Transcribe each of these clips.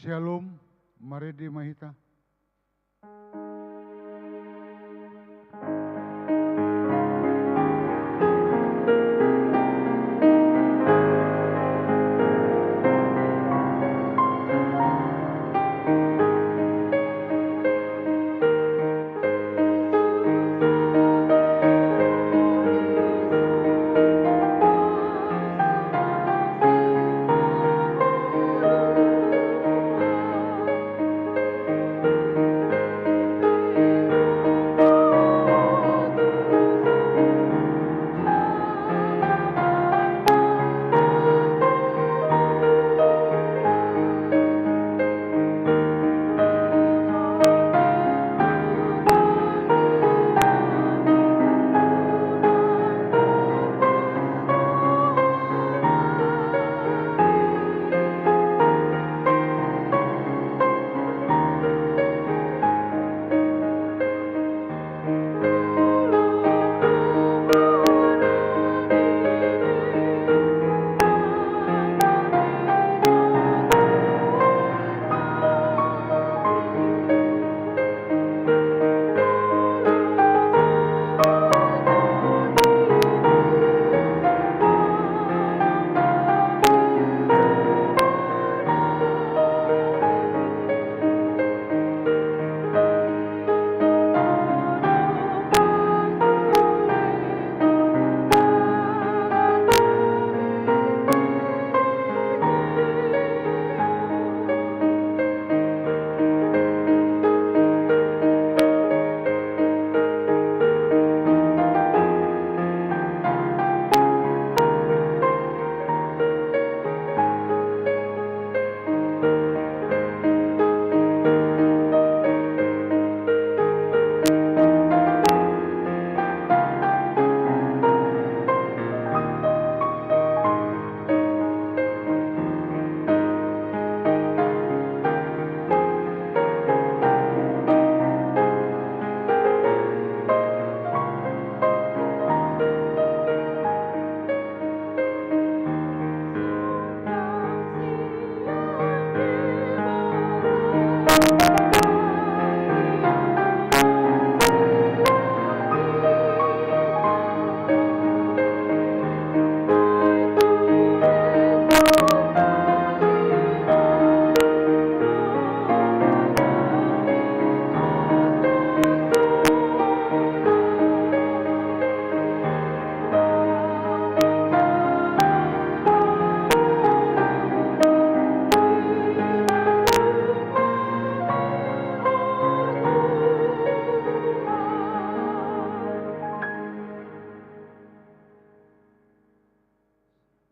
Shalom, Marede Mahita.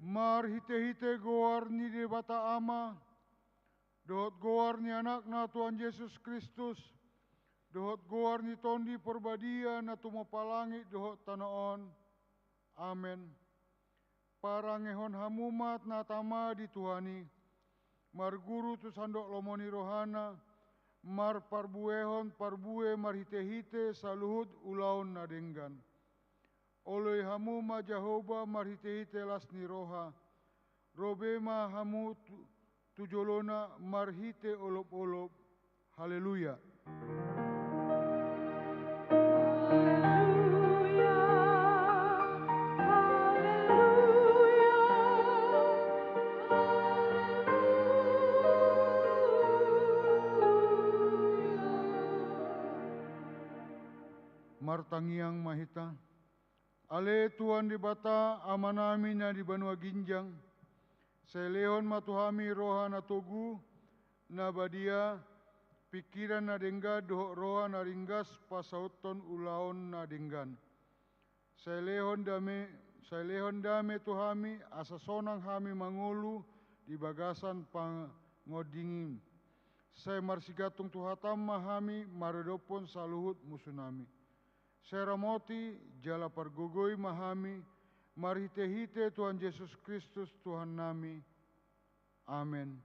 Mar hite-hite goar ni de bata ama, dohot goar ni anakna Tuhan Yesus Kristus, dohot goar ni tondi perbadia na tumapalangi dohot tanaon. Amen. Parangehon hamumat na tama di Tuhani, mar guru tu sandok lomoni rohana, mar parbuehon parbue mar hite-hite saluhut ulaun na denggan. Oloi hamu ma Jehovah mar hite-hite lasni roha, robema hamu tujolona mar hite olop-olop. Haleluya. Martangiang mahita. Ale Tuhan di bata amanami na di banua ginjang. Selehon matuhami roha na togu na badia pikiran na dengga dohok roha na ringgas pasauton ulaon na denggan. Selehon dame tuhami asa sonang hami mangulu di bagasan pangodingin. Saya marsigatung tuhatam mahami maredopon saluhut musunami. Seramoti jala pargogoi mahami, marhite-hite Tuhan Yesus Kristus Tuhan nami. Amen.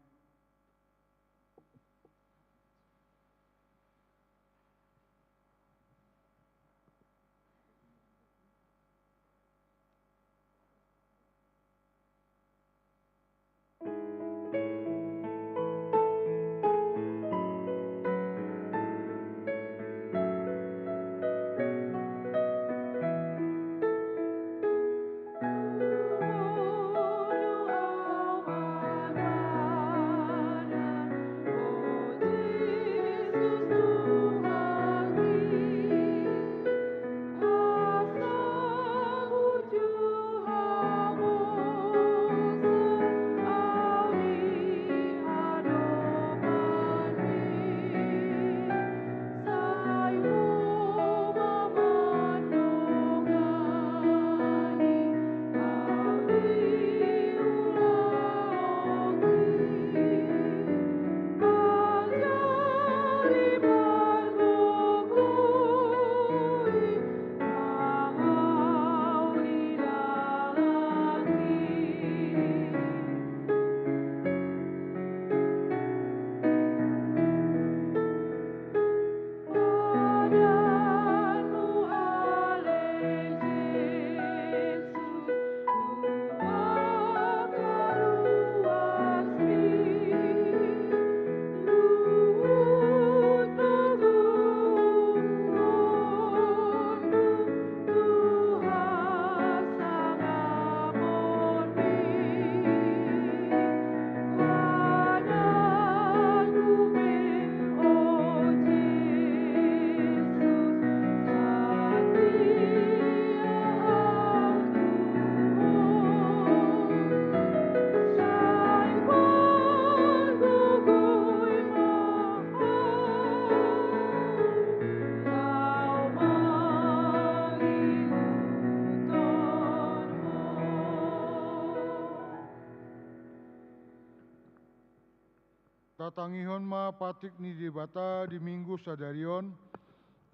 Tatangihon ma patik ni dibata di minggu sadarion,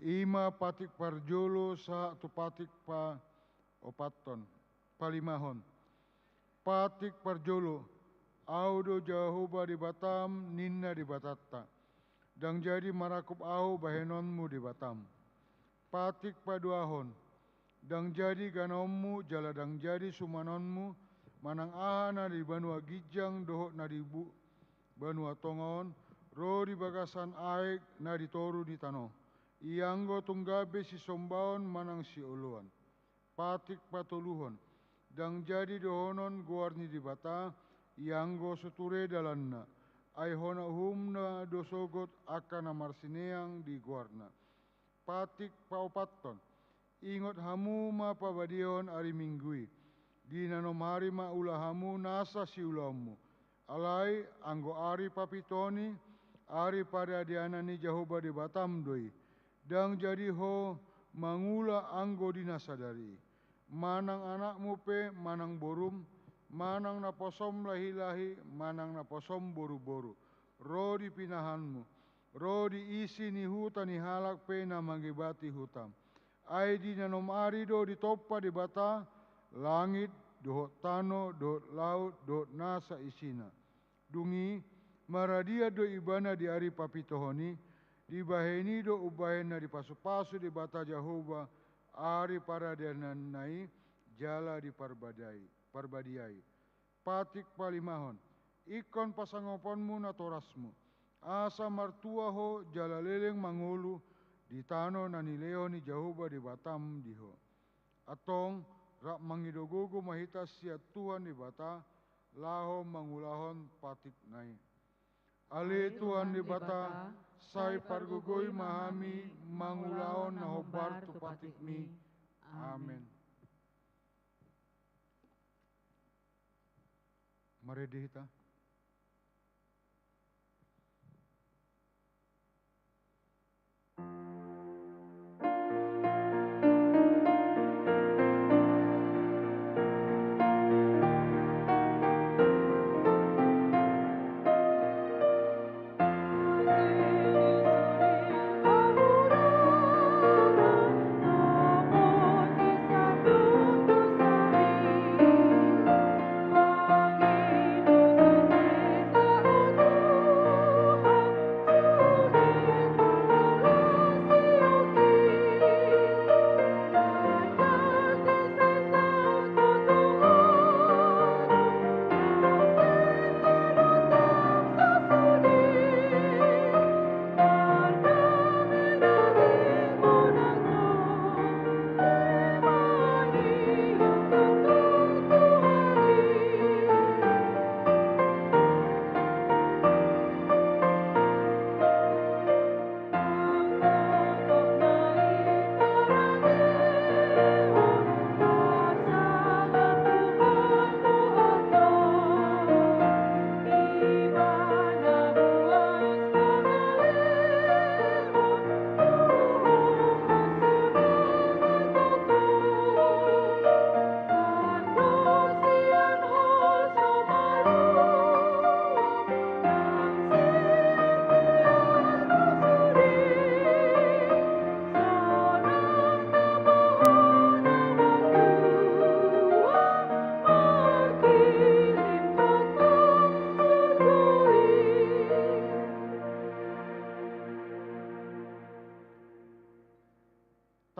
ima patik parjolo sa tu patik pa opaton, palimahon. Patik parjolo, audo Jehovah di Batam, ninna di Batatta. Dang jadi marakup au bahenonmu di Batam. Patik paduahon, dang jadi ganommu jala dang jadi sumanonmu, manang ana di Banua Gijang dohok na di Banua Tongon, ro di bagasan aek na di toru di tano. Ianggo tunggabe si sombaon manang si uluan. Patik patuluhon, dang jadi dohonon guarni di bata, ianggo suture dalanna. Ai hona humna dosogot akan amarsineang di guarna. Patik paupatton, ingot hamu ma pabadion ari minggui. Di nanomari ma ulah hamu nasa si ulamu. Alai anggo ari papitoni, ari pada dianani Jehovah di Batam doi. Dang jadi ho mangula anggo dinasadari. Manang anakmu pe manang borum, manang naposom lahi-lahi, manang naposom boru-boru. Ro di pinahanmu, ro di isi ni hutan ni halak pe na manggibati hutam. Ai di nanom ari do di topa di bata, langit, dohot tano, dohot laut, dohot nasa isina. Dungi, maradia do ibana di ari papitohoni, di baheni do ubahena di pasu-pasu di bata Jehovah, ari para nai jala di parbadiai. Patik palimahon, ikon pasangoponmu na torasmu. Asa martua ho jala leleng mangulu, di tano na nileo ni Jehovah di Batam diho. Atong rak mangidogogo mahita siat Tuhan di bata, laho mangulahon patik nai. Ale Tuhan di bata, sai pargugoi mahami, mangulahon na hobar tu patik mi. Amen. Mari dihita.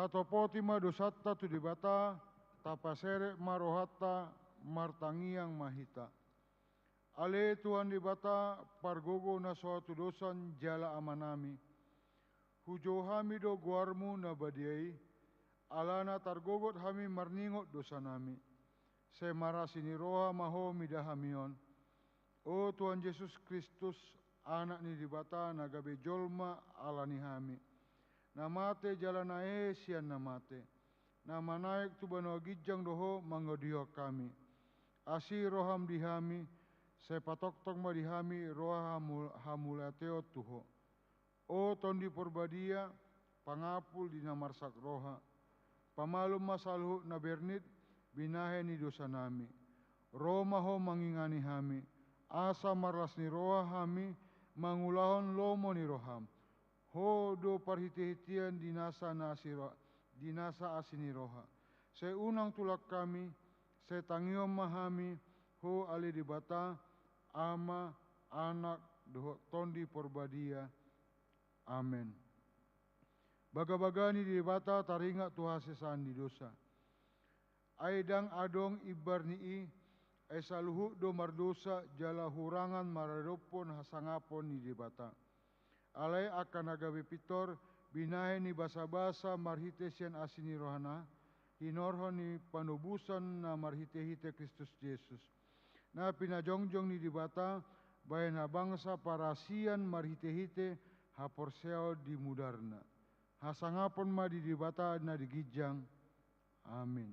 Tatopoti ma dosatta tu dibata, tapasere marohatta, martangiang mahita. Ale Tuhan dibata, pargogo na suatu dosan jala amanami. Hujo hami do guarmu na badiai, alana targogot hami marningot dosanami. Semarasini roha maho midahamion. O Tuhan Yesus Kristus, anak ni dibata nagabe jolma alani hami. Namate jalana sian namate. Nama naik tu Banua Gijang doho mangodiho kami. Asi roham dihami, sepatok-tok ma dihami roha hamulateo tuho. O tondi porbadia, pangapul di namarsak roha. Pamalum masalhu na bernit, binahe ni dosa nami. Roma ho mangingani hami, asa marlas ni roha hami, mangulahon lomo ni roham. Ho do parhiti-hitian dinasa asini roha. Saya unang tulak kami, saya tangiom mahami, ho ali di bata, ama, anak, doho tondi porbadia. Amen. Baga-bagani di bata taringa Tuhan sesandi dosa. Aidang adong ibarnii, ay saluhu do mardosa jala hurangan maradopon hasangapon ni di bata. Alay akan agabe pitor, binahe ni basa-basa marhitesian asini rohana, hinorhon ni panubusan na marhite-hite Kristus Yesus. Na pinajongjong ni di bata, bayan ha bangsa parasian marhite-hite, ha porseo di mudarna. Hasangapon ma di bata na digijang. Amin.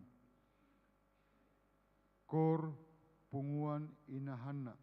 Kor punguan inahanna.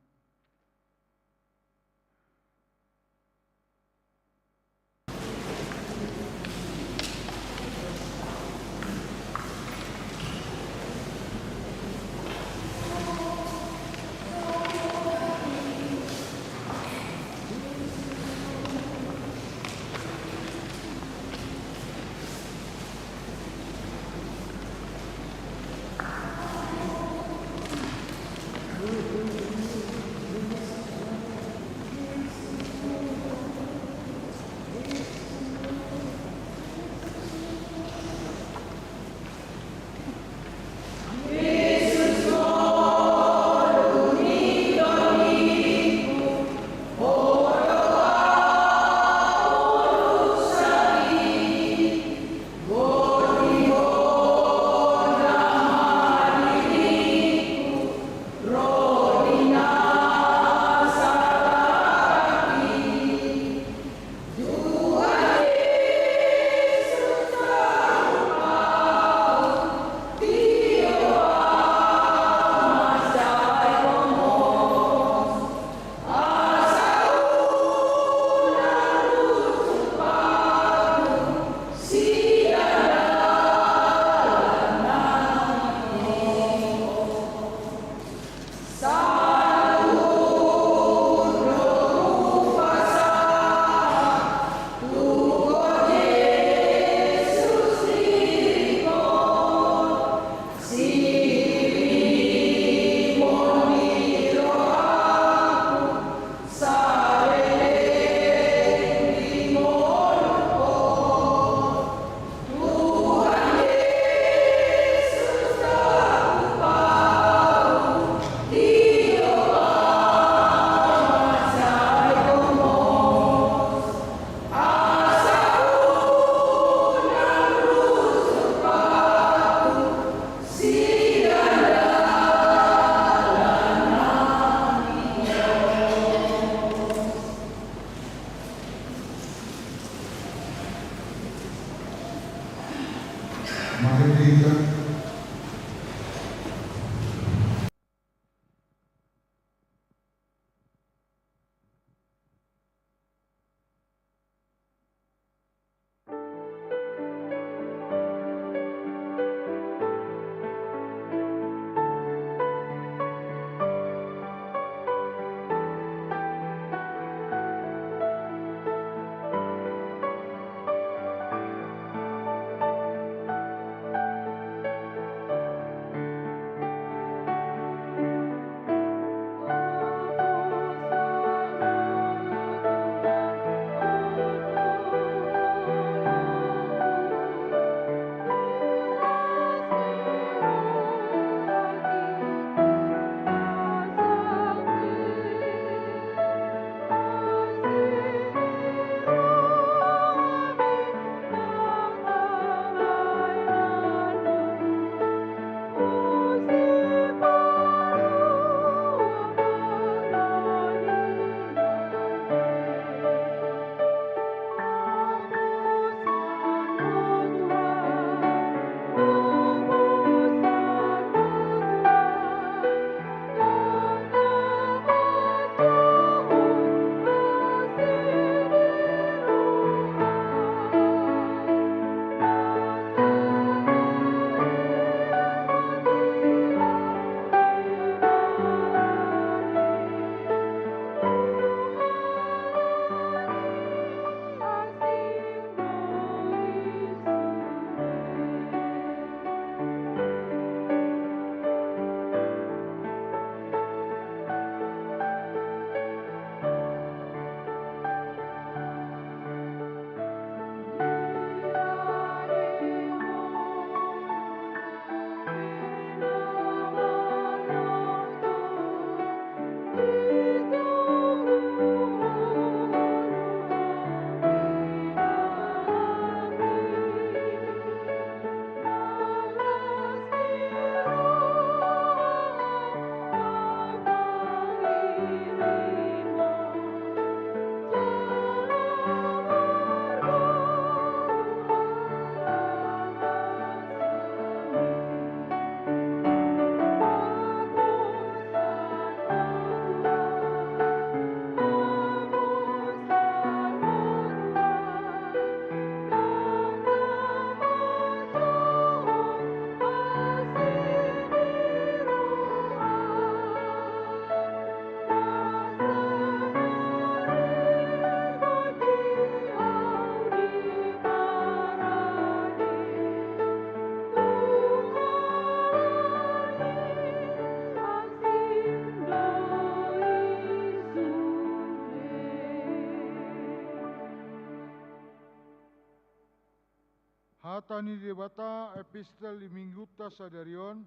Matani di bata epistel di mingguta sadarion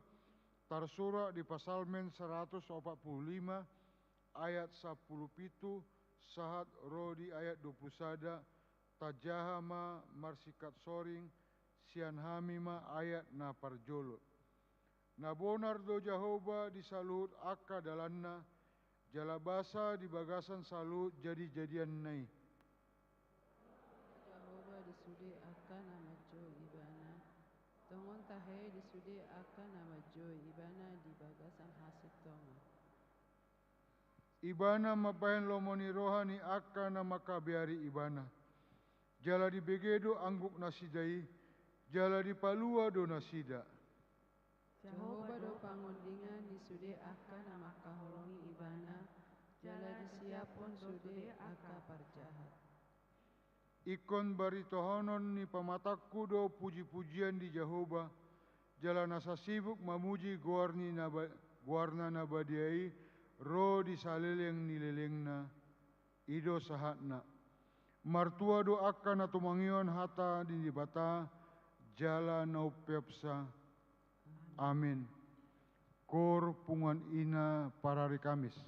tarsura di pasalmen 145 ayat 17 sahat rodi ayat 21 tajahama marsikat soring sian hamima ayat na parjolo. Na bonar do Jehovah di salut akka dalanna jalabasa di bagasan salut jadi-jadian nai. Jehovah disude akan nama jo ibana. Tongon tahe disude akan nama jo ibana di bagasan hasil tonga. Ibana mapayan lomoni rohani akka nama kabiari ibana. Jala di begedo angguk nasidai, jala di palua do nasida. Jehovah do pangondingan disude akan nama kaholongi ibana. Jala disiapon sude aka parjahat. Ikon baritohonon ni pamatakku do puji-pujian di Jehovah. Jala nasa sibuk mamuji guarna nabadiai, ro di saleleng nilelengna, ido sahatna. Martua do akan atumangion hata di bata, jala naupepsa. Amin. Kor pungan ina parari Kamis.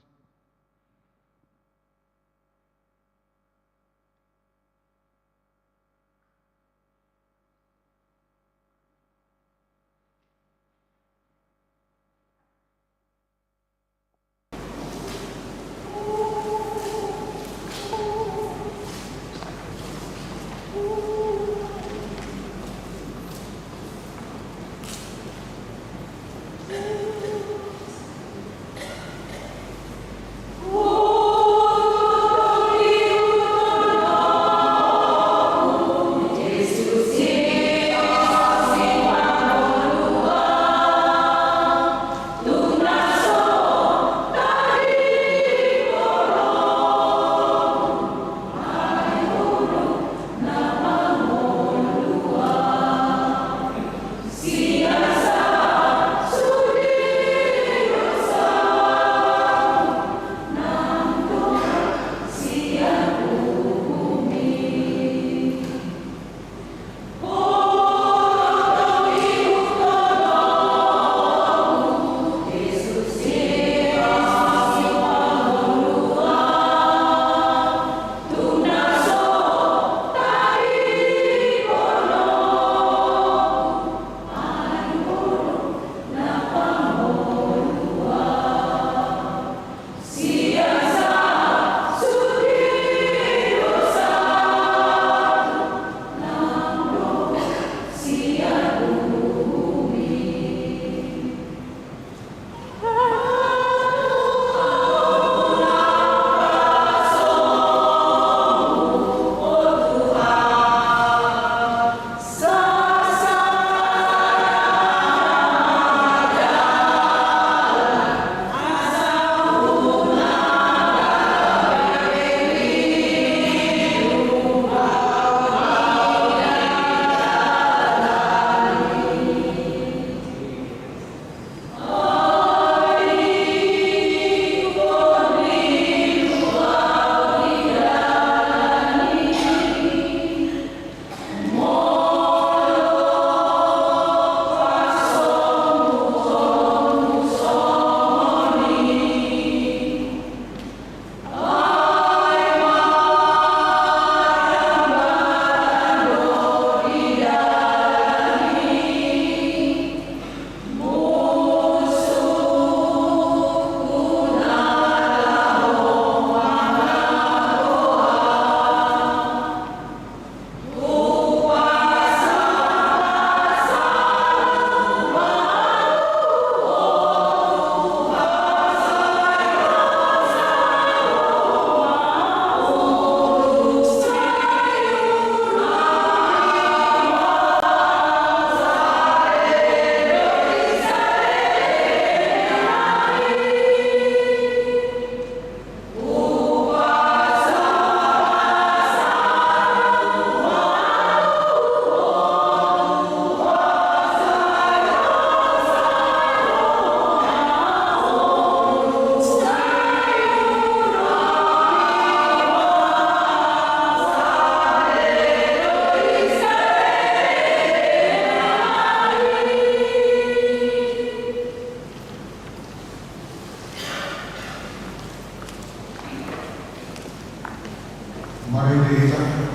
Mari kita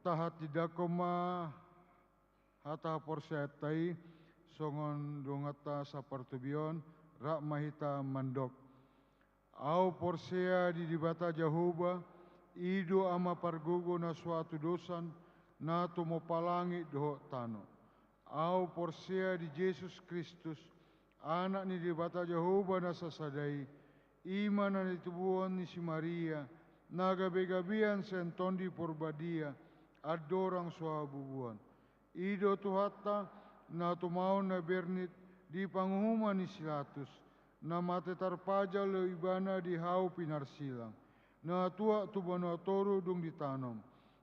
tahat tidak koma hata porsetai songon dongata sapartubion rak mahita mandok au porsea di dibata Jehovah ido ama pargogo na suatu dosan na tumo palangi doho tano au porsea di Yesus Kristus anak ni dibata Jehovah na sasadai iman na ditubuhan ni si Maria na gabi-gabian sentondi porbadia adorang suabubuan. Ido tuhata na tumau na bernit di panghuman ni silatus na mate tarpaja lo ibana di hau pinarsilang na tua tubano toru dung ditanam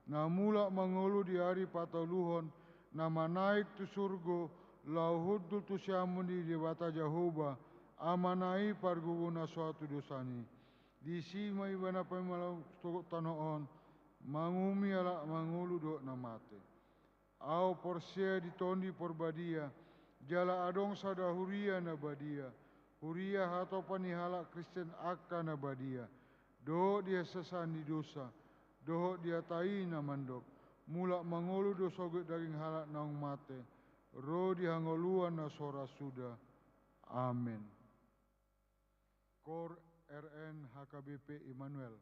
na mula mangulu di hari pataluhon na manaik tu surgo lau hudu tu siamun di debata Jehovah amanai parguguna suatu dosani di sima ibana pemalau tanoon mangumi ala mangulu do namate au porsea di tondi porbadia jala adong sada huria na badia huria hato panihala Kristen akka na badia do dia sesani dosa do dia tai na mandok mula mangulu do soget daging halak naung mate ro dihangoluan na sora sudah amin. Kor RN HKBP Immanuel.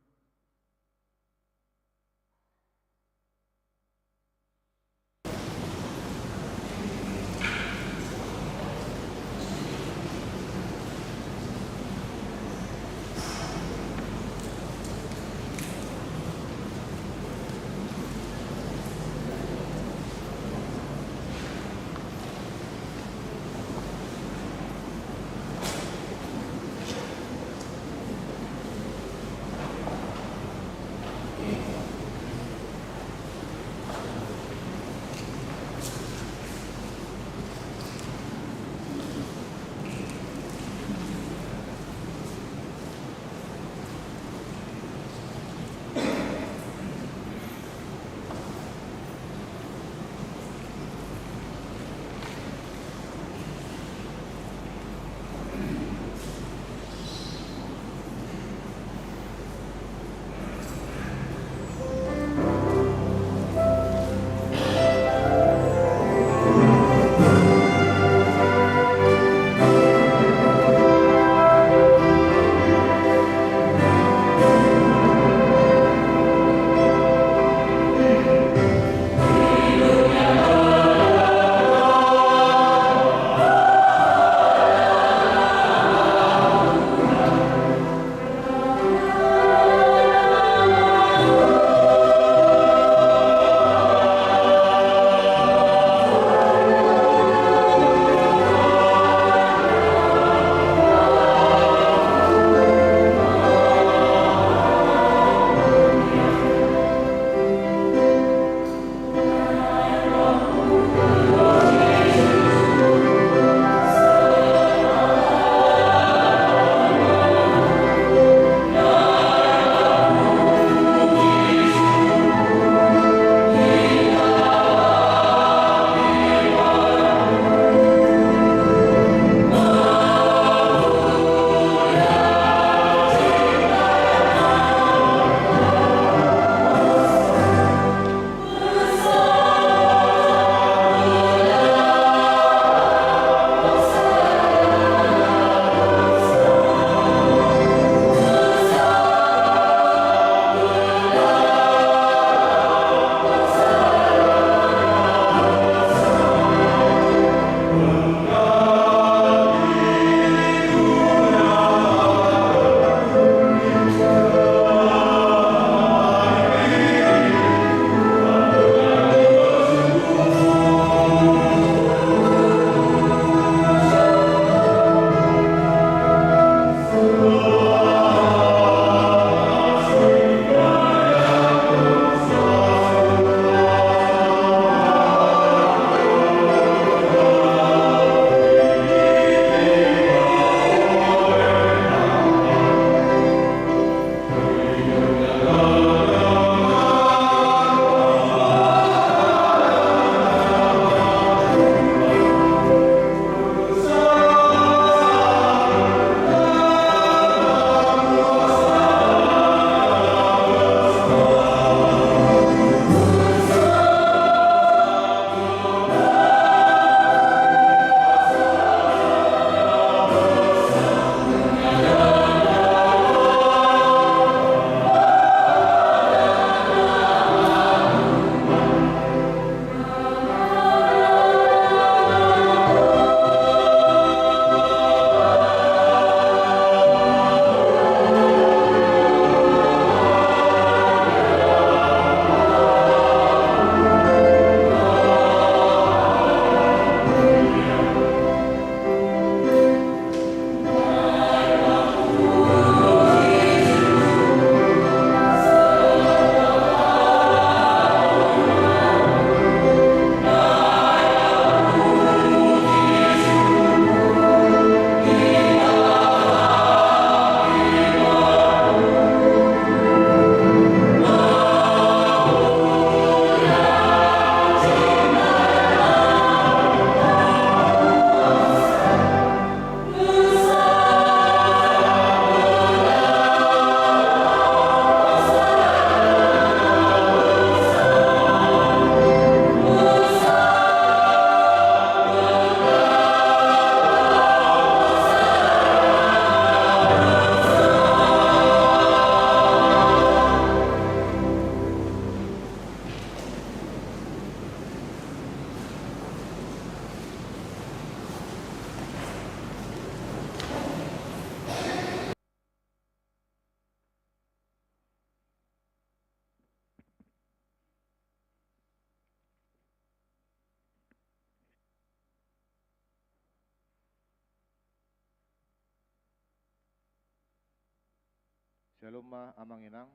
Shalom ma amang inang.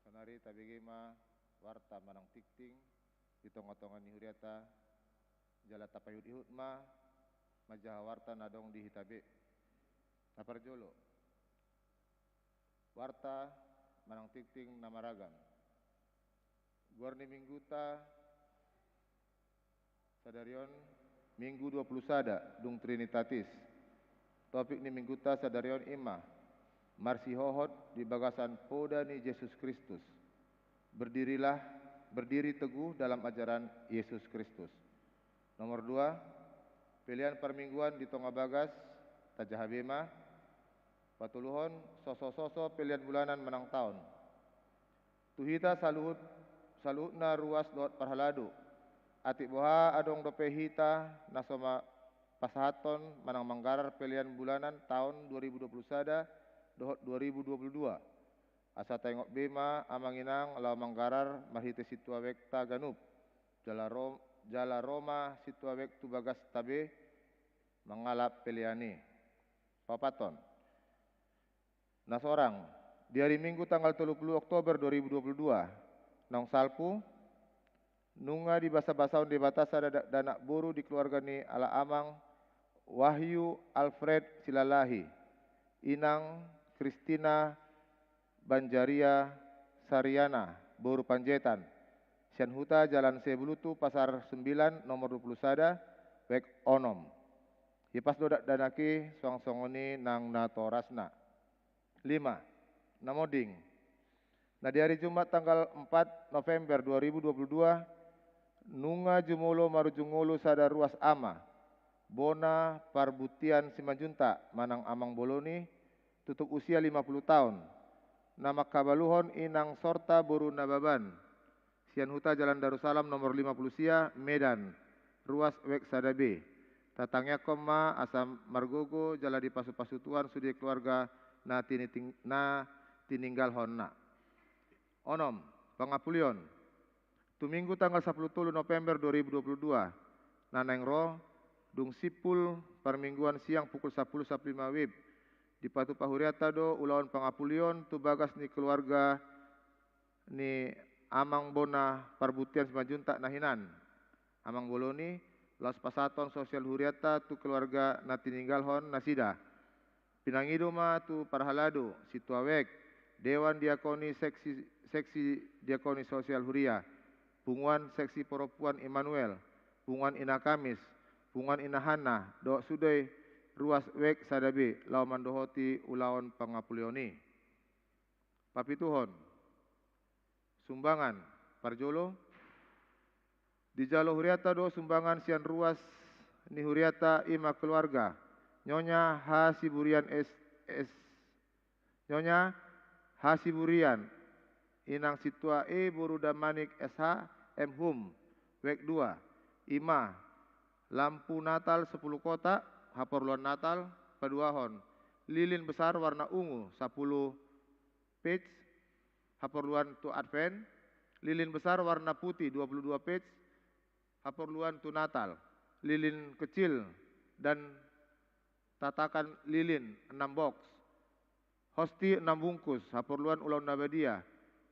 Sanari tabigi ma warta manang tikting. Ditong-tongan ni huriata. Jala tapayud ihut ma. Majaha warta nadong di hitabe. Naparjolo. Warta manang tikting namaragam. Guarni mingguta sadarion minggu 20 sada dung Trinitatis. Topik ni mingguta sadarion ima. Marsi hohot di bagasan poda ni Yesus Kristus. Berdiri teguh dalam ajaran Yesus Kristus. Nomor 2, pilihan permingguan di tonga bagas tajahabema. Patuluhon soso-soso pilihan bulanan menang tahun. Tuhita saluhutna ruas doat parhaladu. Atik boha adong dope hita nasoma pasahaton manang manggarar pilihan bulanan tahun 2020 sada dohot 2022. Asa tengok bema amanginang law manggarar marhite situa wekta ganup. Jala Roma situa wek tu bagas tabe mengalap piliani. Papaton. Nasorang di hari Minggu tanggal 30 Oktober 2022 nong salpu nunga di basa-basaun di batas ada danak buru di keluarga ni ala amang Wahyu Alfred Silalahi, inang Kristina Banjaria Sariana, Boru Panjaitan, Sianhuta Jalan Sebulutu, Pasar 9, nomor 20 sada, Wek Onom. Hipas dodak danaki song-songoni nang natorasna. 5. Namoding. Nah di hari Jumat tanggal 4 November 2022, nunga jumulo marujungulu sada ruas ama, Bona Parbutian Simanjunta, Manang Amang Boloni, tutup usia 50 tahun. Nama kabaluhon inang sorta Boru Nababan, Sianhuta Jalan Darussalam nomor 50 sia, Medan, ruas Wek Sadabe. Tatangnya koma asam margogo jala di pasu-pasutuan sudi keluarga na tininggal honna. Onom, Pangapulion. Tu minggu tanggal 10 November 2022, Naneng Ro, dung sipul permingguan siang pukul 10.15 WIB. Di Patu Pahuriata do ulawan Pangapulion tu bagas ni keluarga ni Amang Bona Parbutian Simanjunta nahinan. Amang Boloni Los Pasaton Sosial Huriata tu keluarga na tininggalhon nasida. Pinangidoma tu Parhalado Situawek Dewan Diakoni Seksi Diakoni Sosial Huria, Punguan Seksi Perempuan Immanuel, Punguan Ina Kamis, Punguan Ina Hana, Doa Sudai Ruas Wek Sadabe, Lauman Dohoti Ulawan Pangapulioni. Papituhon, Sumbangan, Parjolo, di Jalo Huriata do sumbangan sian ruas ni Huriata ima keluarga, Nyonya Hasiburian Nyonya Hasiburian, inang situa Boru Damanik SH M Hum, Wek 2, Ima, lampu Natal 10 kotak, haporluan Natal, paduahon, lilin besar warna ungu 10 page, haporluan tu Advent, lilin besar warna putih 22 page, haporluan tu Natal, lilin kecil dan tatakan lilin 6 box, hosti 6 bungkus, haporluan ulau nabadia,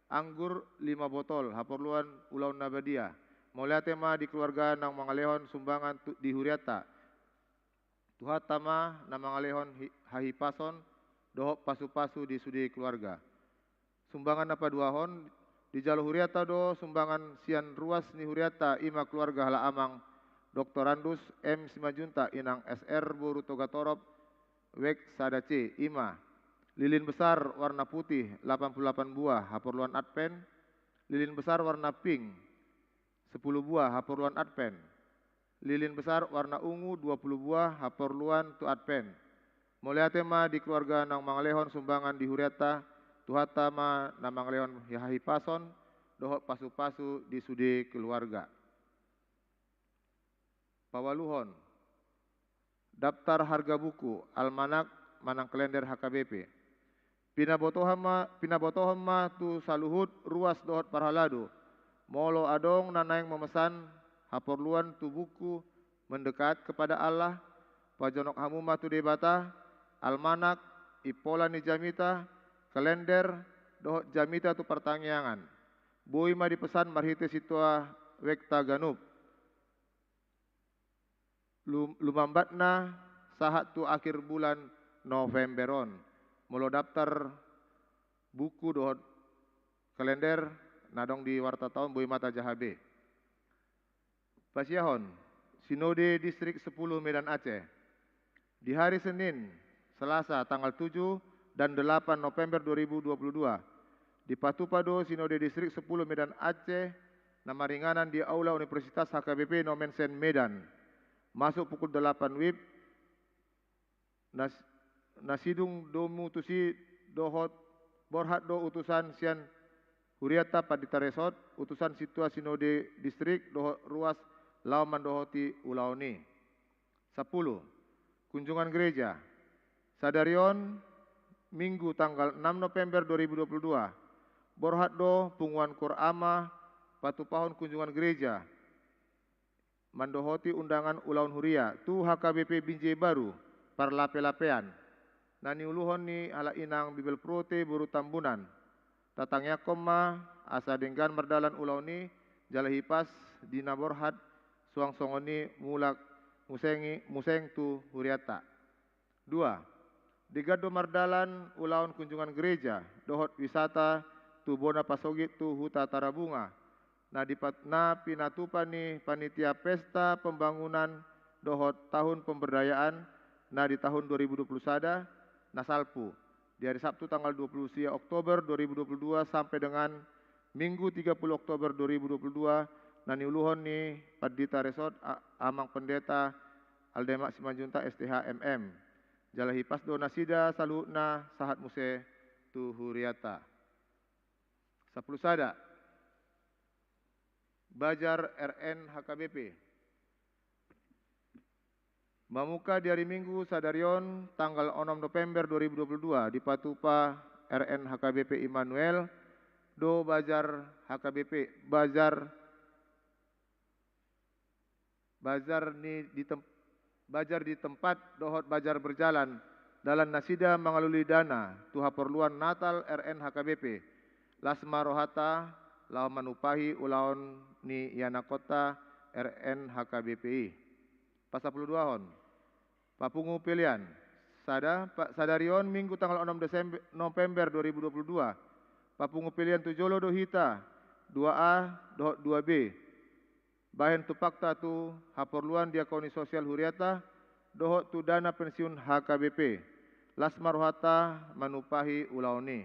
anggur 5 botol, haporluan ulau nabadia. Mulia tema di keluarga nang mangalehon sumbangan di Huriata. Tuhat tama nang mangalehon hahipason dohop pasu-pasu di sudi keluarga. Sumbangan apa duahon di Jalo Huriata do sumbangan sian ruas ni Huriata ima keluarga hala amang Dr. Randus M. Simanjunta inang SR Boru Togatorop Wek Sadace ima. Lilin besar warna putih 88 buah haporluan Advent. Lilin besar warna pink 10 buah haporluan Advent. Lilin besar warna ungu 20 buah haporluan tu Advent. Mulia tema di keluarga nang mangalehon sumbangan di Huriata. Tuhatama nang mangalehon yahipason dohok pasu-pasu di sudi keluarga. Pawaluhon. Daftar harga buku Almanak Manang Kalender HKBP. Pinabotohon ma tu saluhut ruas dohot Parhalado. Molo adong nanaing memesan haporluan tu buku mendekat kepada Allah. Pajonok hamuma tu debata Almanak ipola ni jamita kalender dohot jamita tu pertangyangan. Bui ma dipesan marhite situa wekta ganup. Lumambatna sahat tu akhir bulan Novemberon. Mulo daftar buku dohot kalender nadong di warta tahun bui mata jahabe. Pasiahon, Sinode Distrik 10 Medan Aceh. Di hari Senin, Selasa tanggal 7 dan 8 November 2022 di Patupado Sinode Distrik 10 Medan Aceh, nama ringanan di Aula Universitas HKBP Nomensen Medan. Masuk pukul 8 WIB. Nasidung domutusi dohot borhat do utusan sian Huriata Padita Resort, utusan situa Sinode Distrik dohot ruas Lauman dohoti ulaoni. 10. Kunjungan gereja. Sadarion Minggu tanggal 6 November 2022. Borhat do punguan Qur'ama patupahon kunjungan gereja. Mandohoti undangan ulaun huria tu HKBP Binjai Baru parlape-lapean. Nani uluhon ni ala inang bibel prote buru tambunan. Tatangnya koma asa denggan merdalan ulaun ni jalahipas dina borhat suang songoni mulak museng tu huriata. 2. Digado mardalan ulaun kunjungan gereja dohot wisata tu bona pasogit tu huta tarabunga. Na pinatupan ni panitia pesta pembangunan dohot tahun pemberdayaan na di tahun 2021 na salpu di hari Sabtu tanggal 20 Oktober 2022 sampai dengan Minggu 30 Oktober 2022 nani uluhon ni Padita Resort Amang Pendeta Aldemak Simanjunta STH MM. Jalahipas do nasida saluna sahat muse tu huriata. 10 sada. Bajar RN HKBP. Mamuka di hari Minggu Sadarion tanggal 6 November 2022 di Patupa RN HKBP Immanuel do Bajar HKBP Bajar di tempat dohot bajar berjalan dalam nasida mengaluli dana tuha perluan Natal RN HKBP Lasma Rohata lau manupahi ulaon ni Yanakota RN HKBPI. Pasal 22 hon. Papungu pilihan. Sadarion Minggu tanggal 6 November 2022. Papungu pilihan tujolo dohita 2A dohot 2B. Bahen tu fakta tu haporluan diakoni sosial huriata dohot tu dana pensiun HKBP. Lasma Rohata manupahi ulaoni.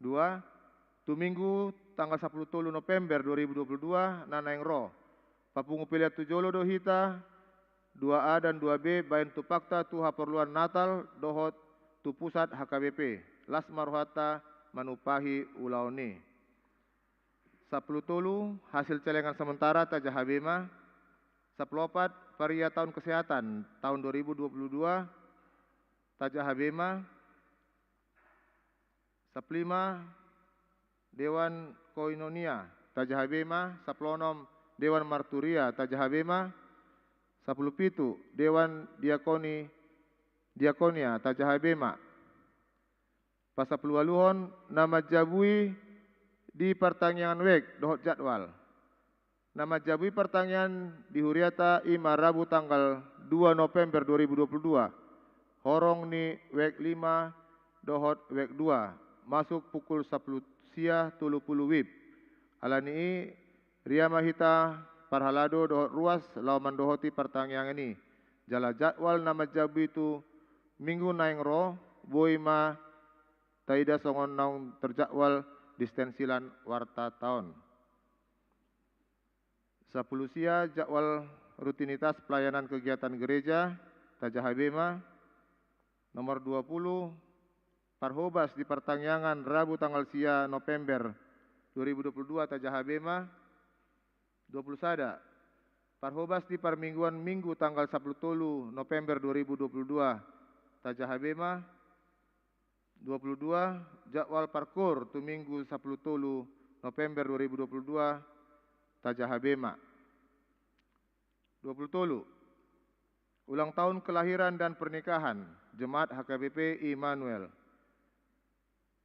2. Tu Minggu tanggal 10 November 2022 nanaing ro. Papungu pilihan tujolo dohita 2A dan 2B bain tu fakta tu haperluan Natal dohot tu pusat HKBP. Lasma Rohata manupahi ulaoni. 10 hasil celengan sementara Tajahabema. 14 varia tahun kesehatan tahun 2022 Tajahabema. 15 Dewan Koinonia Tajahabema. 16 Dewan Marturia Tajahabema. 17 Dewan Diakonia Tajahabema. Pasal pelualuhon nama jabui di pertanyaan wek dohot jadwal. Nama jabui pertanyaan di huriata ima Rabu tanggal 2 November 2022. Horong ni wek 5 dohot wek 2. Masuk pukul 10 sia 30 wib. Alani Ria Mahita Parhalado dohot ruas lauman dohoti pertanyaan ini. Jala jadwal nama jabu itu Minggu naing ro boima taida songon naung terjadwal distensilan warta tahun. 10 sia jadwal rutinitas pelayanan kegiatan gereja Tajahabema. Nomor 20 Parhobas di pertanyaan Rabu tanggal sia November 2022 Tajahabema. 20 sada. Parhobas di permingguan Minggu tanggal 10 November 2022 Tajahabema. 22 jadwal parkur tu Minggu 10 November 2022 Tajahabema. 20 ulang tahun kelahiran dan pernikahan Jemaat HKBP Immanuel.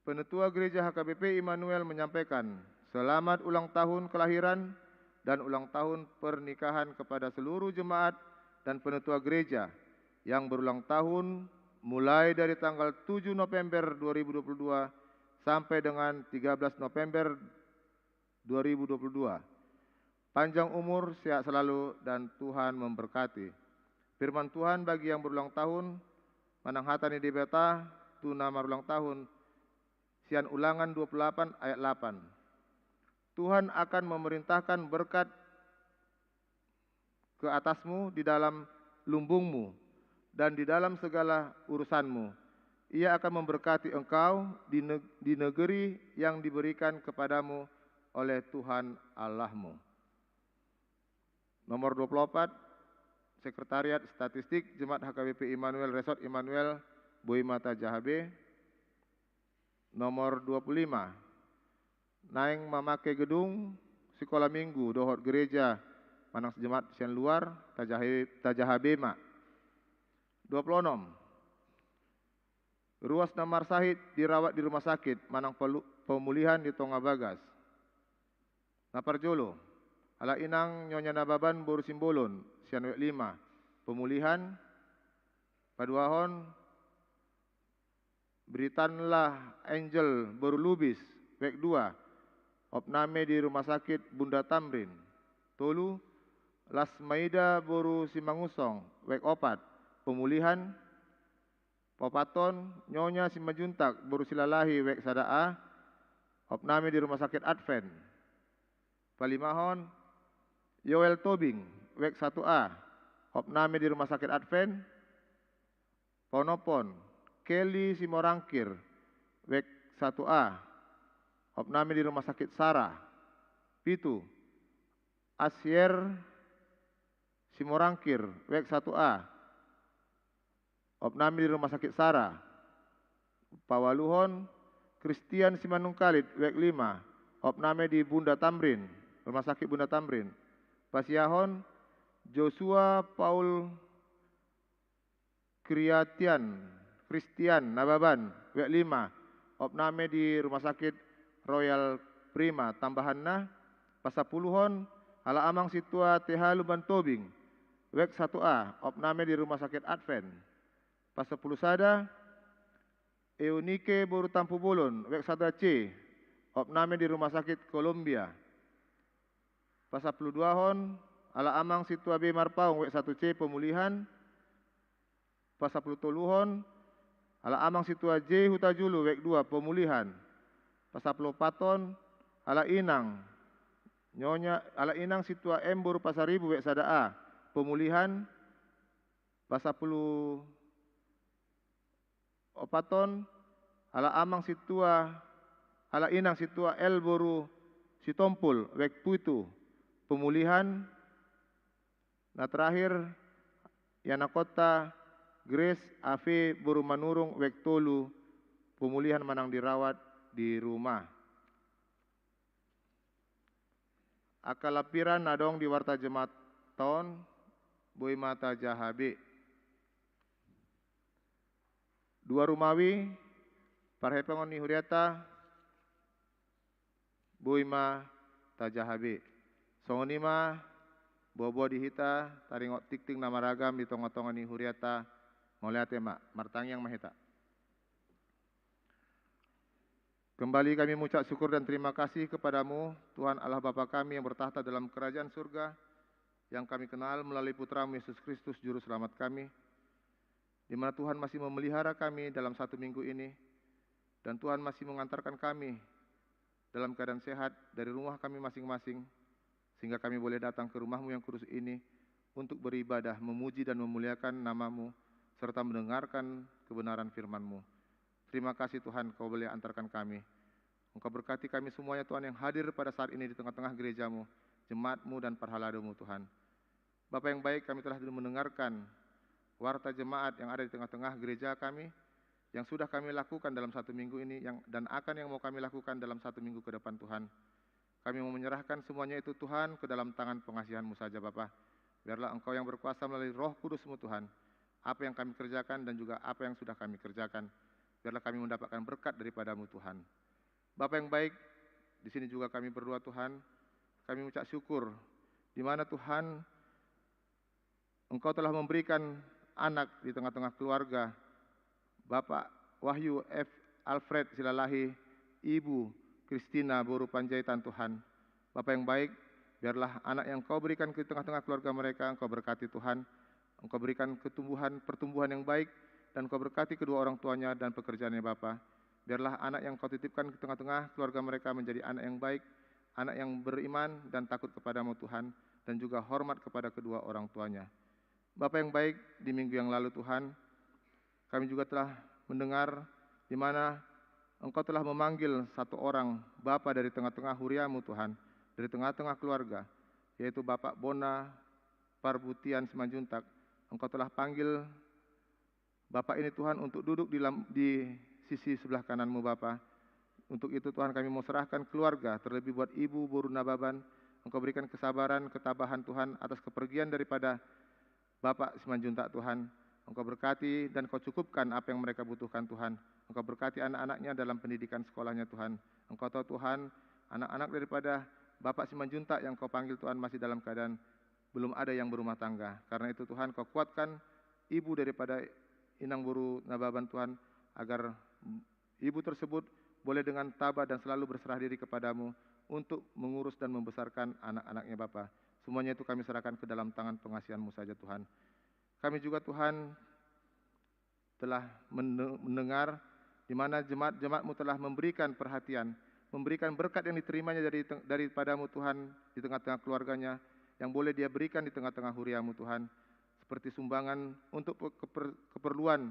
Penetua Gereja HKBP Immanuel menyampaikan selamat ulang tahun kelahiran dan ulang tahun pernikahan kepada seluruh jemaat dan penetua gereja yang berulang tahun mulai dari tanggal 7 November 2022 sampai dengan 13 November 2022. Panjang umur, sehat selalu, dan Tuhan memberkati. Firman Tuhan bagi yang berulang tahun, manang hatani di beta, tu nama ulang tahun, Sian Ulangan 28 ayat 8. Tuhan akan memerintahkan berkat ke atasmu di dalam lumbungmu dan di dalam segala urusanmu. Ia akan memberkati engkau di negeri yang diberikan kepadamu oleh Tuhan Allahmu. Nomor 24, Sekretariat Statistik Jemaat HKBP Immanuel Resort Immanuel Boimata Jahabe. Nomor 25, Naeng memakai gedung sekolah minggu dohot gereja manang jemaat sian luar Tajahabema. 26, Ruas Namar Sahid dirawat di rumah sakit manang pemulihan di Tonga Bagas. Naparjolo, ala inang Nyonya Nababan Boru Simbolon sian wek 5, pemulihan. Paduahon, Beritanlah Angel Boru Lubis wek 2, opname di rumah sakit Bunda Tamrin. Tolu, Lasmaida Boru Simangusong wek 4, pemulihan. Popaton Nyonya Simajuntak Boru Silalahi wek 1A, opname di rumah sakit Advent. Palimahon, Yoel Tobing wek 1A, opname di rumah sakit Advent. Ponopon Kelly Simorangkir wek 1A, opname di rumah sakit Sarah. Pitu, Asyer Simorangkir wek 1A, opname di rumah sakit Sarah. Pawaluhon Christian Simanungkalit wek 5, opname di Bunda Tamrin, rumah sakit Bunda Tamrin. Pasiahon Joshua Paul Christian Nababan wek 5, opname di rumah sakit Royal Prima. Tambahanna pasapuluhon ala amang situa TH Luban Tobing wek 1A, opname di rumah sakit Advent. Pasapuluh sada Eunike Boru Tampu Bolon wek 1C, opname di rumah sakit Columbia. Pasapuluh duahon ala amang situa B Marpaung wek 1C, pemulihan. Pasapuluh toluhon ala amang situa J Hutajulu wek 2, pemulihan. Pasapuluh paton ala inang Nyonya ala inang situa M Boru Pasaribu wek 1A, pemulihan. Pasapuluh opaton ala amang situa ala inang situa L Boru Sitompul wek 7, pemulihan. Nah terakhir Yana Kota Grace Ave Boru Manurung wek 3, pemulihan manang dirawat di rumah. Akalapiran nadong di warta jemaat tahun Boimata Jahabe. 2 Rumawi Parhepengon ni Huriata Boima Tajahabe. Songonima buah-buah dihita taringok tikting nama ragam di tonga-tonga ni Huriata Moliate mak martangyang mahita. Kembali kami mengucap syukur dan terima kasih kepadamu Tuhan Allah Bapa kami yang bertahta dalam kerajaan surga, yang kami kenal melalui Putramu Yesus Kristus Juru Selamat kami, di mana Tuhan masih memelihara kami dalam 1 minggu ini, dan Tuhan masih mengantarkan kami dalam keadaan sehat dari rumah kami masing-masing, sehingga kami boleh datang ke rumah-Mu yang kudus ini untuk beribadah, memuji dan memuliakan nama-Mu, serta mendengarkan kebenaran firman-Mu. Terima kasih Tuhan, Kau boleh antarkan kami. Engkau berkati kami semuanya Tuhan yang hadir pada saat ini di tengah-tengah gereja-Mu, jemaat-Mu dan parhalado-Mu Tuhan. Bapa yang baik, kami telah mendengarkan warta jemaat yang ada di tengah-tengah gereja kami, yang sudah kami lakukan dalam 1 minggu ini, dan akan yang mau kami lakukan dalam 1 minggu ke depan Tuhan. Kami mau menyerahkan semuanya itu Tuhan ke dalam tangan pengasihan-Mu saja Bapa. Biarlah Engkau yang berkuasa melalui Roh Kudus-Mu Tuhan, apa yang kami kerjakan dan juga apa yang sudah kami kerjakan. Biarlah kami mendapatkan berkat daripada-Mu Tuhan. Bapa yang baik, di sini juga kami berdoa Tuhan, kami mengucap syukur di mana Tuhan Engkau telah memberikan anak di tengah-tengah keluarga, Bapak Wahyu F. Alfred Silalahi, Ibu Kristina Boru Panjaitan Tuhan. Bapak yang baik, biarlah anak yang Kau berikan ke tengah-tengah keluarga mereka, Engkau berkati Tuhan, Engkau berikan pertumbuhan yang baik, dan Engkau berkati kedua orang tuanya dan pekerjaannya Bapa. Biarlah anak yang Kau titipkan ke tengah-tengah keluarga mereka menjadi anak yang baik, anak yang beriman dan takut kepadamu Tuhan, dan juga hormat kepada kedua orang tuanya. Bapa yang baik, di minggu yang lalu Tuhan, kami juga telah mendengar di mana Engkau telah memanggil satu orang Bapa dari tengah-tengah huriamu Tuhan, dari tengah-tengah keluarga, yaitu Bapak Bona Parbutian Simanjuntak. Engkau telah panggil Bapak ini Tuhan untuk duduk di sisi sebelah kananmu Bapa. Untuk itu Tuhan kami mau serahkan keluarga, terlebih buat Ibu Boru Nababan. Engkau berikan kesabaran, ketabahan Tuhan atas kepergian daripada Bapak Simanjuntak Tuhan. Engkau berkati dan Kau cukupkan apa yang mereka butuhkan Tuhan. Engkau berkati anak-anaknya dalam pendidikan sekolahnya Tuhan. Engkau tahu Tuhan, anak-anak daripada Bapak Simanjuntak yang Kau panggil Tuhan masih dalam keadaan belum ada yang berumah tangga. Karena itu Tuhan Kau kuatkan ibu daripada Inang Boru Nababan Tuhan, agar ibu tersebut boleh dengan tabah dan selalu berserah diri kepadamu untuk mengurus dan membesarkan anak-anaknya Bapa. Semuanya itu kami serahkan ke dalam tangan pengasihan-Mu saja Tuhan. Kami juga Tuhan telah mendengar di mana jemaat-jemaat-Mu telah memberikan perhatian, memberikan berkat yang diterimanya daripadamu Tuhan di tengah-tengah keluarganya, yang boleh dia berikan di tengah-tengah huriamu Tuhan, seperti sumbangan untuk keperluan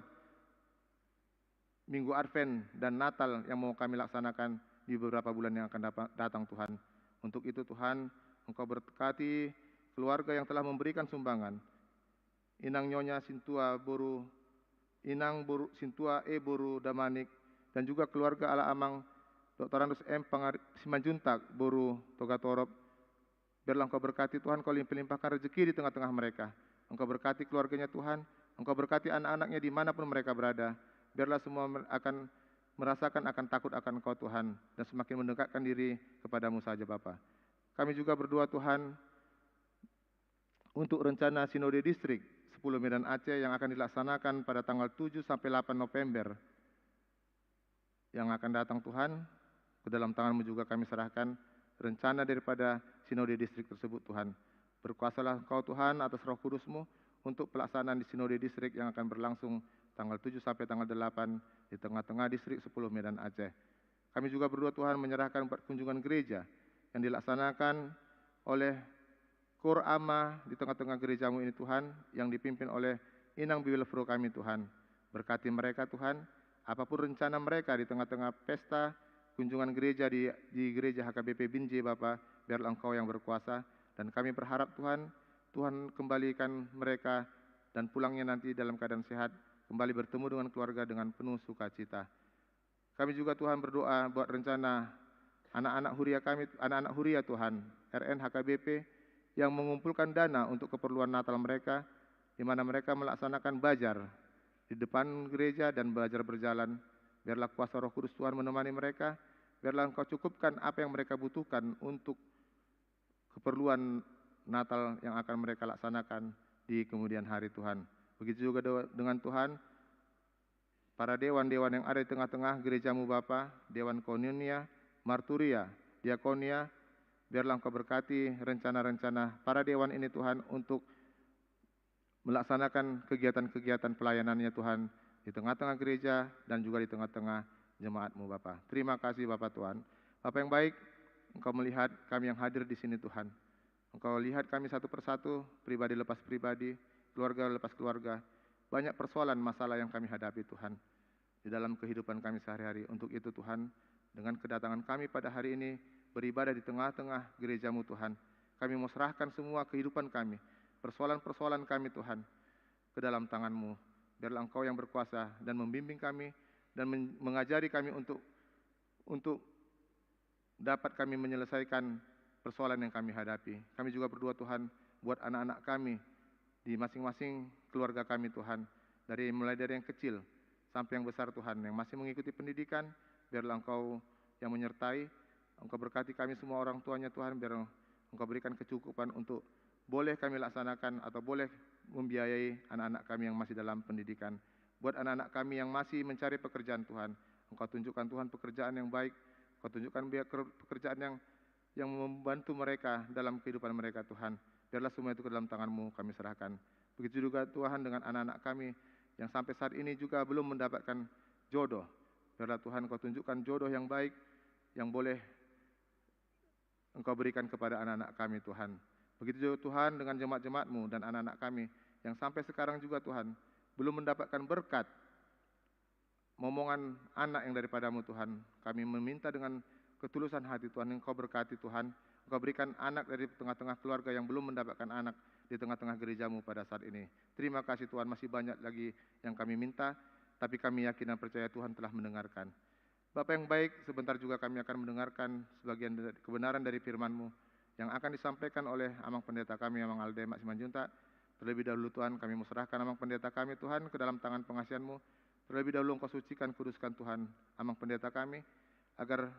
Minggu Advent dan Natal yang mau kami laksanakan di beberapa bulan yang akan datang Tuhan. Untuk itu Tuhan, Engkau berkati keluarga yang telah memberikan sumbangan, Inang Nyonya Sintua Boru, Inang Boru Sintua Boru Damanik, dan juga keluarga Ala Amang Dr. Andus M. Simanjuntak Boru Togatorop. Biarlah Engkau berkati Tuhan, Kau limpahkan rezeki di tengah-tengah mereka. Engkau berkati keluarganya Tuhan, Engkau berkati anak-anaknya dimanapun mereka berada. Biarlah semua akan merasakan akan takut akan Engkau Tuhan, dan semakin mendekatkan diri kepadamu saja Bapa. Kami juga berdoa Tuhan untuk rencana Sinode Distrik 10 Medan Aceh yang akan dilaksanakan pada tanggal 7 sampai 8 November yang akan datang Tuhan. Ke dalam tangan-Mu juga kami serahkan rencana daripada Sinode Distrik tersebut Tuhan. Berkuasalah Engkau Tuhan atas Roh Kudus-Mu untuk pelaksanaan di Sinode Distrik yang akan berlangsung tanggal 7 sampai tanggal 8 di tengah-tengah Distrik 10 Medan Aceh. Kami juga berdoa Tuhan menyerahkan kunjungan gereja yang dilaksanakan oleh Kur Ama di tengah-tengah gereja-Mu ini Tuhan, yang dipimpin oleh Inang Biwilfro kami Tuhan. Berkati mereka Tuhan, apapun rencana mereka di tengah-tengah pesta kunjungan gereja di gereja HKBP Binjai Bapa, biarlah Engkau yang berkuasa, dan kami berharap Tuhan, Tuhan kembalikan mereka dan pulangnya nanti dalam keadaan sehat, kembali bertemu dengan keluarga dengan penuh sukacita. Kami juga Tuhan berdoa buat rencana anak-anak huria kami, anak-anak huria Tuhan, RN HKBP, yang mengumpulkan dana untuk keperluan Natal mereka, di mana mereka melaksanakan bajar di depan gereja dan bajar berjalan. Biarlah kuasa Roh Kudus Tuhan menemani mereka, biarlah Engkau cukupkan apa yang mereka butuhkan untuk keperluan Natal yang akan mereka laksanakan di kemudian hari Tuhan. Begitu juga dengan Tuhan, para dewan-dewan yang ada di tengah-tengah gereja-Mu Bapa, Dewan Koinonia, Marturia, Diakonia, biarlah Engkau berkati rencana-rencana para dewan ini Tuhan untuk melaksanakan kegiatan-kegiatan pelayanannya Tuhan di tengah-tengah gereja dan juga di tengah-tengah jemaat-Mu Bapa. Terima kasih Bapa Tuhan. Bapa yang baik, Engkau melihat kami yang hadir di sini Tuhan. Engkau lihat kami satu persatu, pribadi lepas pribadi, keluarga lepas keluarga. Banyak persoalan masalah yang kami hadapi Tuhan di dalam kehidupan kami sehari-hari. Untuk itu Tuhan, dengan kedatangan kami pada hari ini beribadah di tengah-tengah gereja-Mu Tuhan, kami mau serahkan semua kehidupan kami, persoalan-persoalan kami Tuhan, ke dalam tangan-Mu. Biarlah Engkau yang berkuasa dan membimbing kami dan mengajari kami untuk dapat kami menyelesaikan persoalan yang kami hadapi. Kami juga berdoa Tuhan buat anak-anak kami di masing-masing keluarga kami Tuhan. mulai dari yang kecil sampai yang besar Tuhan, yang masih mengikuti pendidikan, biarlah Engkau yang menyertai, Engkau berkati kami semua orang tuanya Tuhan, biar Engkau berikan kecukupan untuk boleh kami laksanakan atau boleh membiayai anak-anak kami yang masih dalam pendidikan. Buat anak-anak kami yang masih mencari pekerjaan Tuhan, Engkau tunjukkan Tuhan pekerjaan yang baik, Engkau tunjukkan pekerjaan yang membantu mereka dalam kehidupan mereka Tuhan. Biarlah semua itu ke dalam tangan-Mu kami serahkan. Begitu juga Tuhan dengan anak-anak kami yang sampai saat ini juga belum mendapatkan jodoh. Biarlah Tuhan Engkau tunjukkan jodoh yang baik yang boleh Engkau berikan kepada anak-anak kami Tuhan. Begitu juga Tuhan dengan jemaat-jemaat-Mu dan anak-anak kami yang sampai sekarang juga Tuhan belum mendapatkan berkat momongan anak yang daripada-Mu Tuhan. Kami meminta dengan ketulusan hati Tuhan, Engkau berkati Tuhan, Engkau berikan anak dari tengah-tengah keluarga yang belum mendapatkan anak di tengah-tengah gereja-Mu pada saat ini. Terima kasih Tuhan, masih banyak lagi yang kami minta, tapi kami yakin dan percaya Tuhan telah mendengarkan. Bapa yang baik, sebentar juga kami akan mendengarkan sebagian kebenaran dari firman-Mu yang akan disampaikan oleh Amang Pendeta kami, Amang Alde Mak Simanjuntak. Terlebih dahulu Tuhan, kami serahkan Amang Pendeta kami Tuhan ke dalam tangan pengasihan-Mu. Terlebih dahulu Engkau sucikan, kuduskan Tuhan Amang Pendeta kami, agar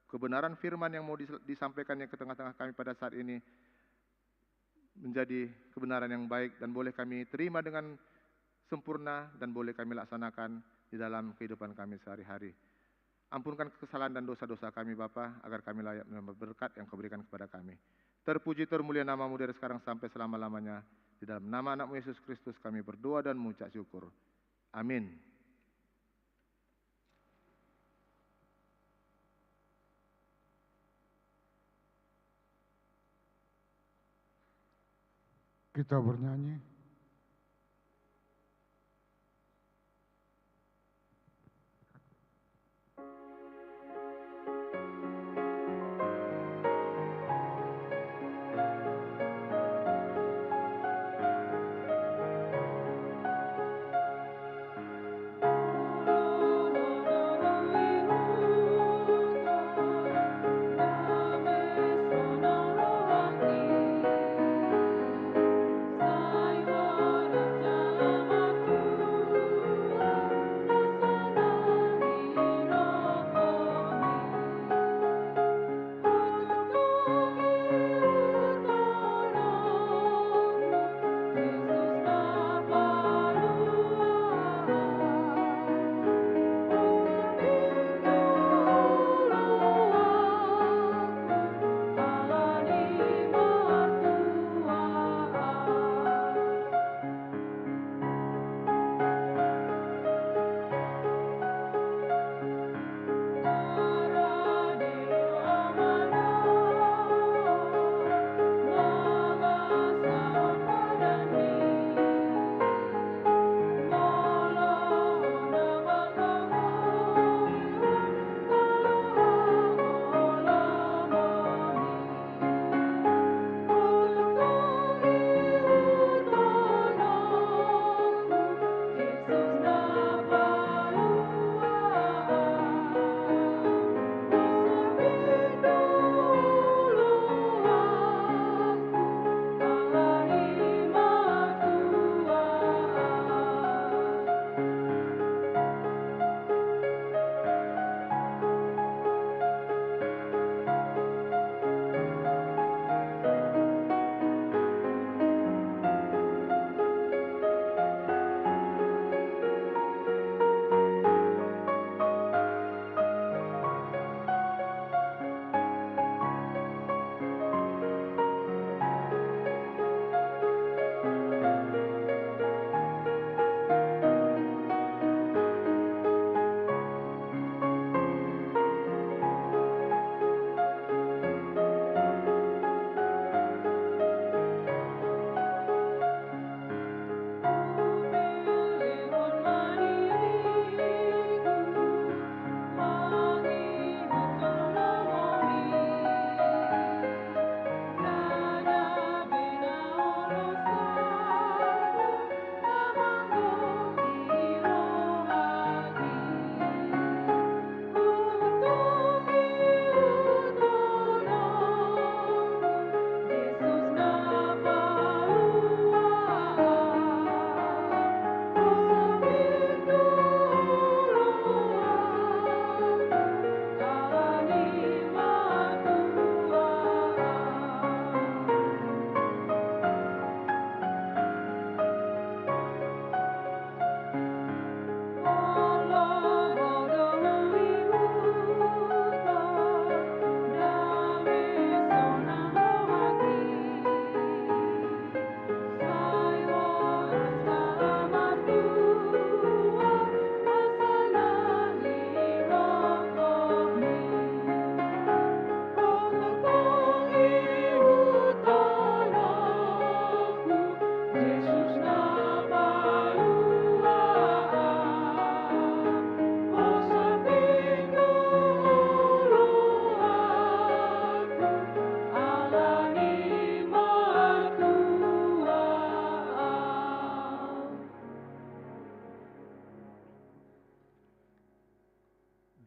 kebenaran firman yang mau disampaikannya ke tengah-tengah kami pada saat ini menjadi kebenaran yang baik dan boleh kami terima dengan sempurna dan boleh kami laksanakan di dalam kehidupan kami sehari-hari. Ampunkan kesalahan dan dosa-dosa kami Bapa, agar kami layak menerima berkat yang Kau berikan kepada kami. Terpuji termulia nama-Mu dari sekarang sampai selama-lamanya. Di dalam nama anak-Mu Yesus Kristus kami berdoa dan mengucap syukur. Amin. Kita bernyanyi. Sai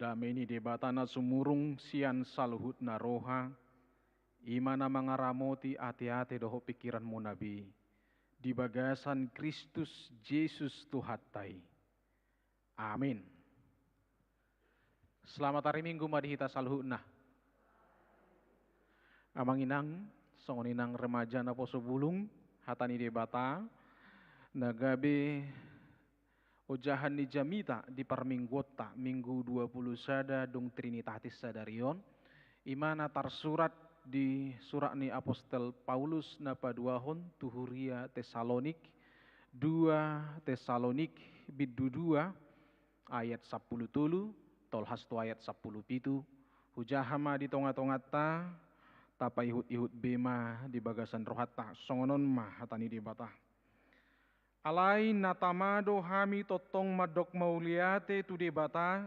damai ni debatana sumurung sian saluhut na roha, imana mangaramoti ati-ati doho pikiran mo nabi, di bagasan Kristus Yesus Tuhatai. Amin. Selamat hari Minggu madihita saluhut na. Amang inang, songoninang remaja na po subulung, hatani debata, nagabe ujahan ni Jamita di parminggota minggu 20 sada dung Trinitatis sadarion imana tarsurat di surat ni Apostel Paulus na paduahon tuhuria Tesalonik 2 Tesalonik bidu 2 ayat 10 tulu tolhas tu ayat 10 pitu hujahama di tonga-tongata tapa ihut-ihut bema di bagasan rohata songonon mah hatani di bata. Alai natamado hami totong madok mauliate tu debata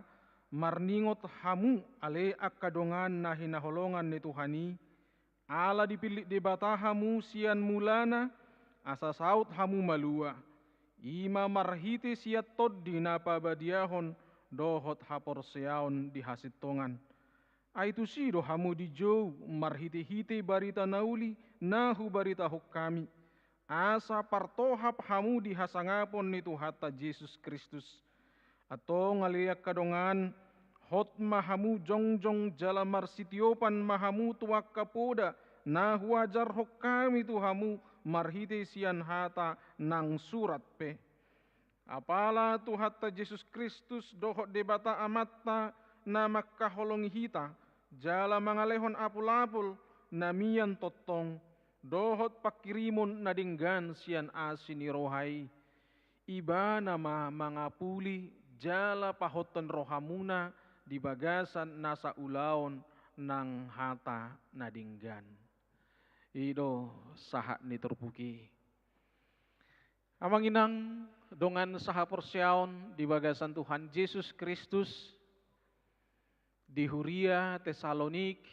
marningot hamu ale akadongan na hinaholongan ni Tuhani ala dipilih debata hamu sian mulana asa saut hamu malua ima marhite siat tod di napabadiahon dohot hapor seaon di hasitongan aitu sido hamu di jou marhite-hite barita nauli nahu barita hok kami asa partohap hamu di hasangapon ni Tuhata Yesus Kristus atau ngaliak kadongan hot mahamu jongjong jalamar sitiopan mahamu tuak kapoda na huajar hok kami tu hamu marhite sian hata nang surat pe apala Tuhata Yesus Kristus dohot debata amatta na makkaholongi hita jala mangalehon apul-apul namian totong dohot pakirimon nadinggan sian asini rohai iba nama mangapuli jala pahoton rohamuna di bagasan nasa ulaon nang hata nadinggan ido sahat ni terpuki amang inang dongan saha porsiaon di bagasan Tuhan Yesus Kristus di Huria Tesalonik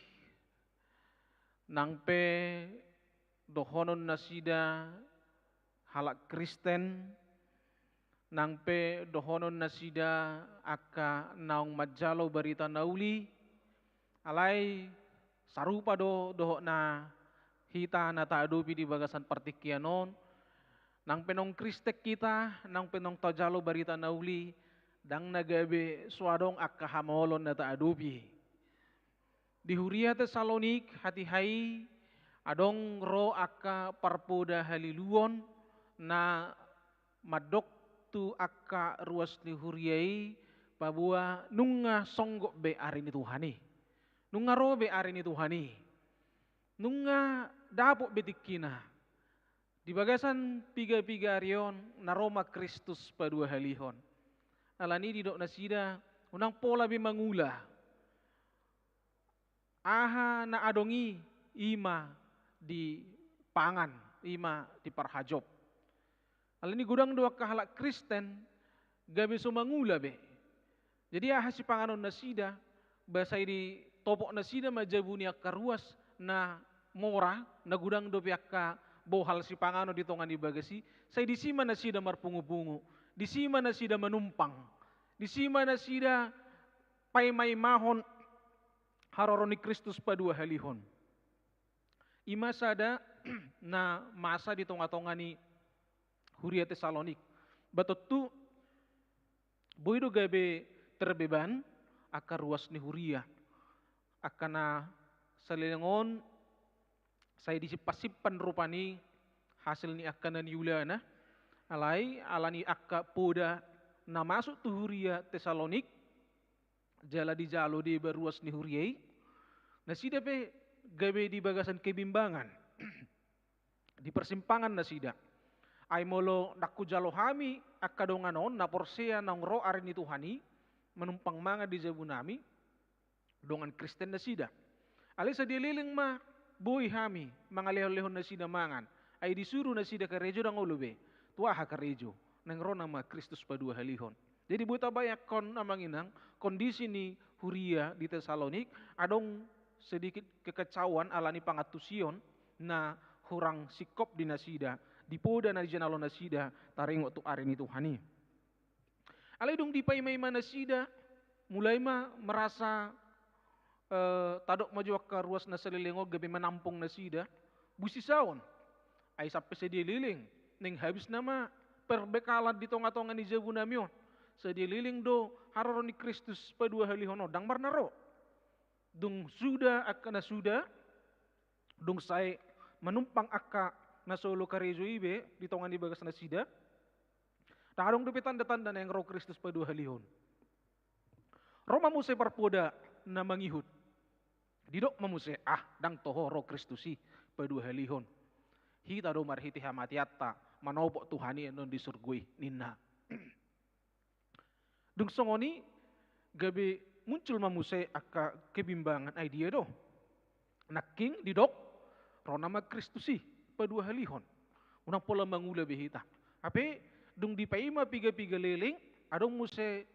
nang pe dohonon nasida halak Kristen nang pe dohonon nasida akka naung majalo barita nauli alai sarupa doho na hita na taadupi di bagasan partikianon nang penong Kristek kita nang penong tajalo barita nauli dang nagabe suadong akka hamolon na taadupi di Huria Tesalonik hati-hai adong ro akka parpoda haliluon na madok tu akka ruas ni huriai pabua nunga songgok be ari ni Tuhani nunga ro be ari ni Tuhani nunga dapok betikina di bagasan piga-piga arion na Roma Kristus padua halihon alani di dok nasida unang pola be mangula aha na adongi ima di pangan, ima di parhajop. Hal ini gudang dua kahalak Kristen, gabe sumangula be. Jadi aha si panganon nasida, bahasa ini topok nasida majabuni akka ruas na mora, na gudang do piakka bohal si pangano di tongan di bagasi, saya di sima nasida marpungu-pungu, di sima nasida menumpang, di sima nasida paimai mahon haroroni Kristus padua halihon. Ima sada na masa di tonga-tonga ni Huria Tesalonik. Batotu boido gabe terbeban aka ruas ni Huria. Akana salilingon saya disipasipan rupani hasil ni akana ni Yuliana. Alani akka poda na masuk tu Huria Tesalonik. Jala di jalo di beruas ni Huriai. Nasida pe gabe di bagasan kebimbangan di persimpangan nasida ay molo nakku jalo hami akadonganon na porsea nang ro ari ni Tuhani menumpang manga di jabunami dongan Kristen nasida alisa dililing ma boy hami mangalehon-lehon nasida mangan ay disuruh nasida ka rejo dang ulube tuaha ka rejo nang ro nama Kristus padua halihon jadi buta bayak kon amang inang kondisi ni Huria di Tesalonik adong sedikit kekecauan alani pangatusion na hurang sikop di nasida di poda na janalo nasida taring waktu ari ni Tuhani alai dong di paimai nasida mulai merasa tadok maju ka ruas na salilingo gabi menampung na sida, busi saon, ay sampai sedia liling, ning habis nama perbekalan di tonga-tonga ni Jabu namyon, sedia liling do hararo ni Kristus padua halihono, dang marnaro, dung sudah akka na sudah, dung saya menumpang akka na solo karejo ibe di tonga ni bagas na sida, darong dupi tanda-tanda na yang roh Kristus padua halihon. Roma muse parpoda na mangihut. Didok mamuse dang toho roh Kristusi padua halihon. Hita do marhiti hamatiatta manopok Tuhani non di surgui ninna. Dung songoni gabe muncul mamuse akka kebimbangan idea do. Naking didok roh nama Kristusi padua halihon. Unang pola mangula behita. Ape dung dipaima piga-piga leling adong muse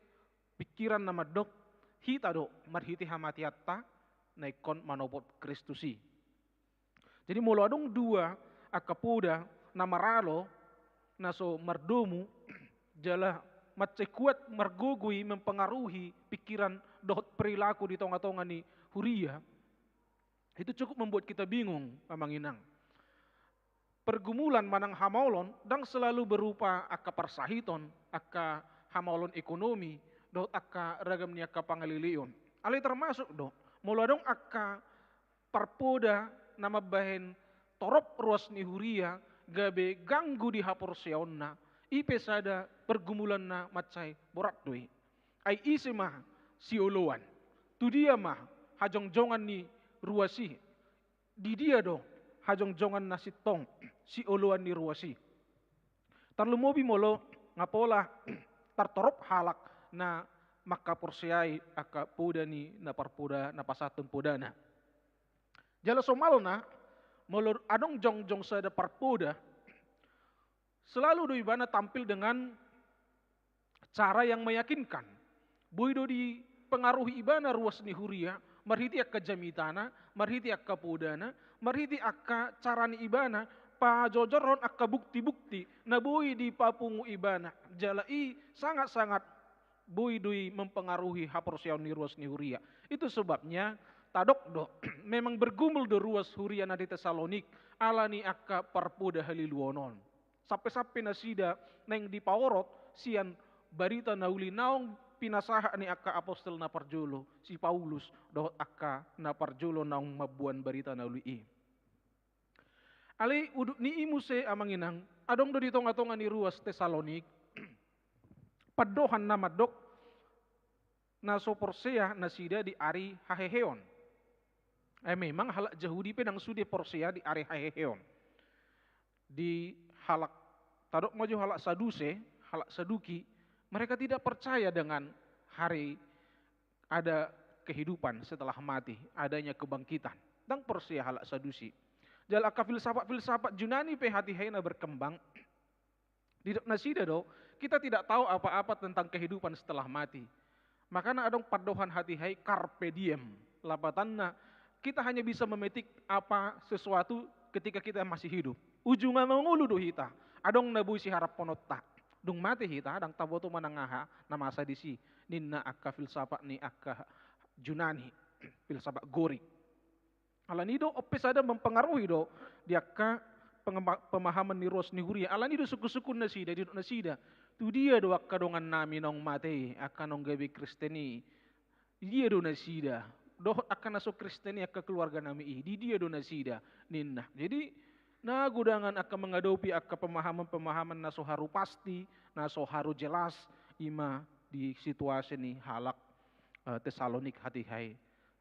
pikiran nama dok hita do marhiti hamatiatta naikon manopot Kristusi. Jadi molo adong dua akapuda nama ralo naso mardomu jala matse kuat margogui mempengaruhi pikiran dohot perilaku di tonga-tonga ni huria. Itu cukup membuat kita bingung, pamanginang. Pergumulan manang hamaulon dang selalu berupa akka persahiton, akka hamaulon ekonomi, dohot akka ragam ni akka pangalilion. Alay termasuk do, mula dong akka parpoda nama bahen torop ruas ni huria gabe ganggu di hapor siaonna ipe sada pergumulan na macai borat doi. Ai isi mah si oloan. Tu dia mah hajong-jongan ni ruasi. Di dia do hajong-jongan na si tong si oloan ni ruasi. Tarlumobi molo ngapola tartorop halak na makaporsiai aka poda ni na parpoda na pasatun podana. Jala somalna molor adong jong-jong sada parpoda selalu do ibana tampil dengan cara yang meyakinkan. Boido di pengaruhi ibana ruas ni huria, marhiti akka jamitana, marhiti akka podana, marhiti akka carani ibana, pajojoron akka bukti-bukti na boi di papungu ibana. Jalai sangat-sangat boidoi mempengaruhi haporsiaun ni ruas ni huria. Itu sebabnya tadok do memang bergumul do ruas huria na di Tesalonik alani akka parpoda haliluonon. Sampai-sampai nasida neng di paworot sian barita nauli naong pinasaha ni akka apostol na parjolo si Paulus dohot akka na parjolo naong mabuan barita nauli i. Ali uduk ni imuse amanginang adong do di tonga-tonga ni ruas Tesalonik padohan na madok na soporsea na sida di ari haheheon. Memang halak Jahudi pedang sude porsea di ari haheheon. Di halak tadok maju halak saduse, halak saduki, mereka tidak percaya dengan hari ada kehidupan setelah mati, adanya kebangkitan. Dan porsea halak sadusi. Jalaka filsafat Yunani pe hati-haina berkembang. Di nasida do, kita tidak tahu apa-apa tentang kehidupan setelah mati. Makanya adong padohan hati-hai carpe diem. Lapatanna kita hanya bisa memetik apa sesuatu ketika kita masih hidup. Ujungan mengulu do hita. Adong nabui si harap ponotta. Dung mati hita, adang taboto manangaha na masa disi. Ninna akka filsafat ni akka Yunani. Filsafat Gorik. Alanido opesada mempengaruhi do. Di akka pemahaman ni Ros ni Huria. Alanido suku-suku nasida, di nasida. Tu dia do akka dongan nami nong mate, akka nong gabi Kristeni. Dia do nasida. Dohot akan naso Kristeni akka keluarga nami i. Di dia do nasida. Ninna. Jadi na gudangan akka mengadopi akka pemahaman-pemahaman naso haru pasti, naso haru jelas ima di situasi ni halak Tesalonik hati-hai.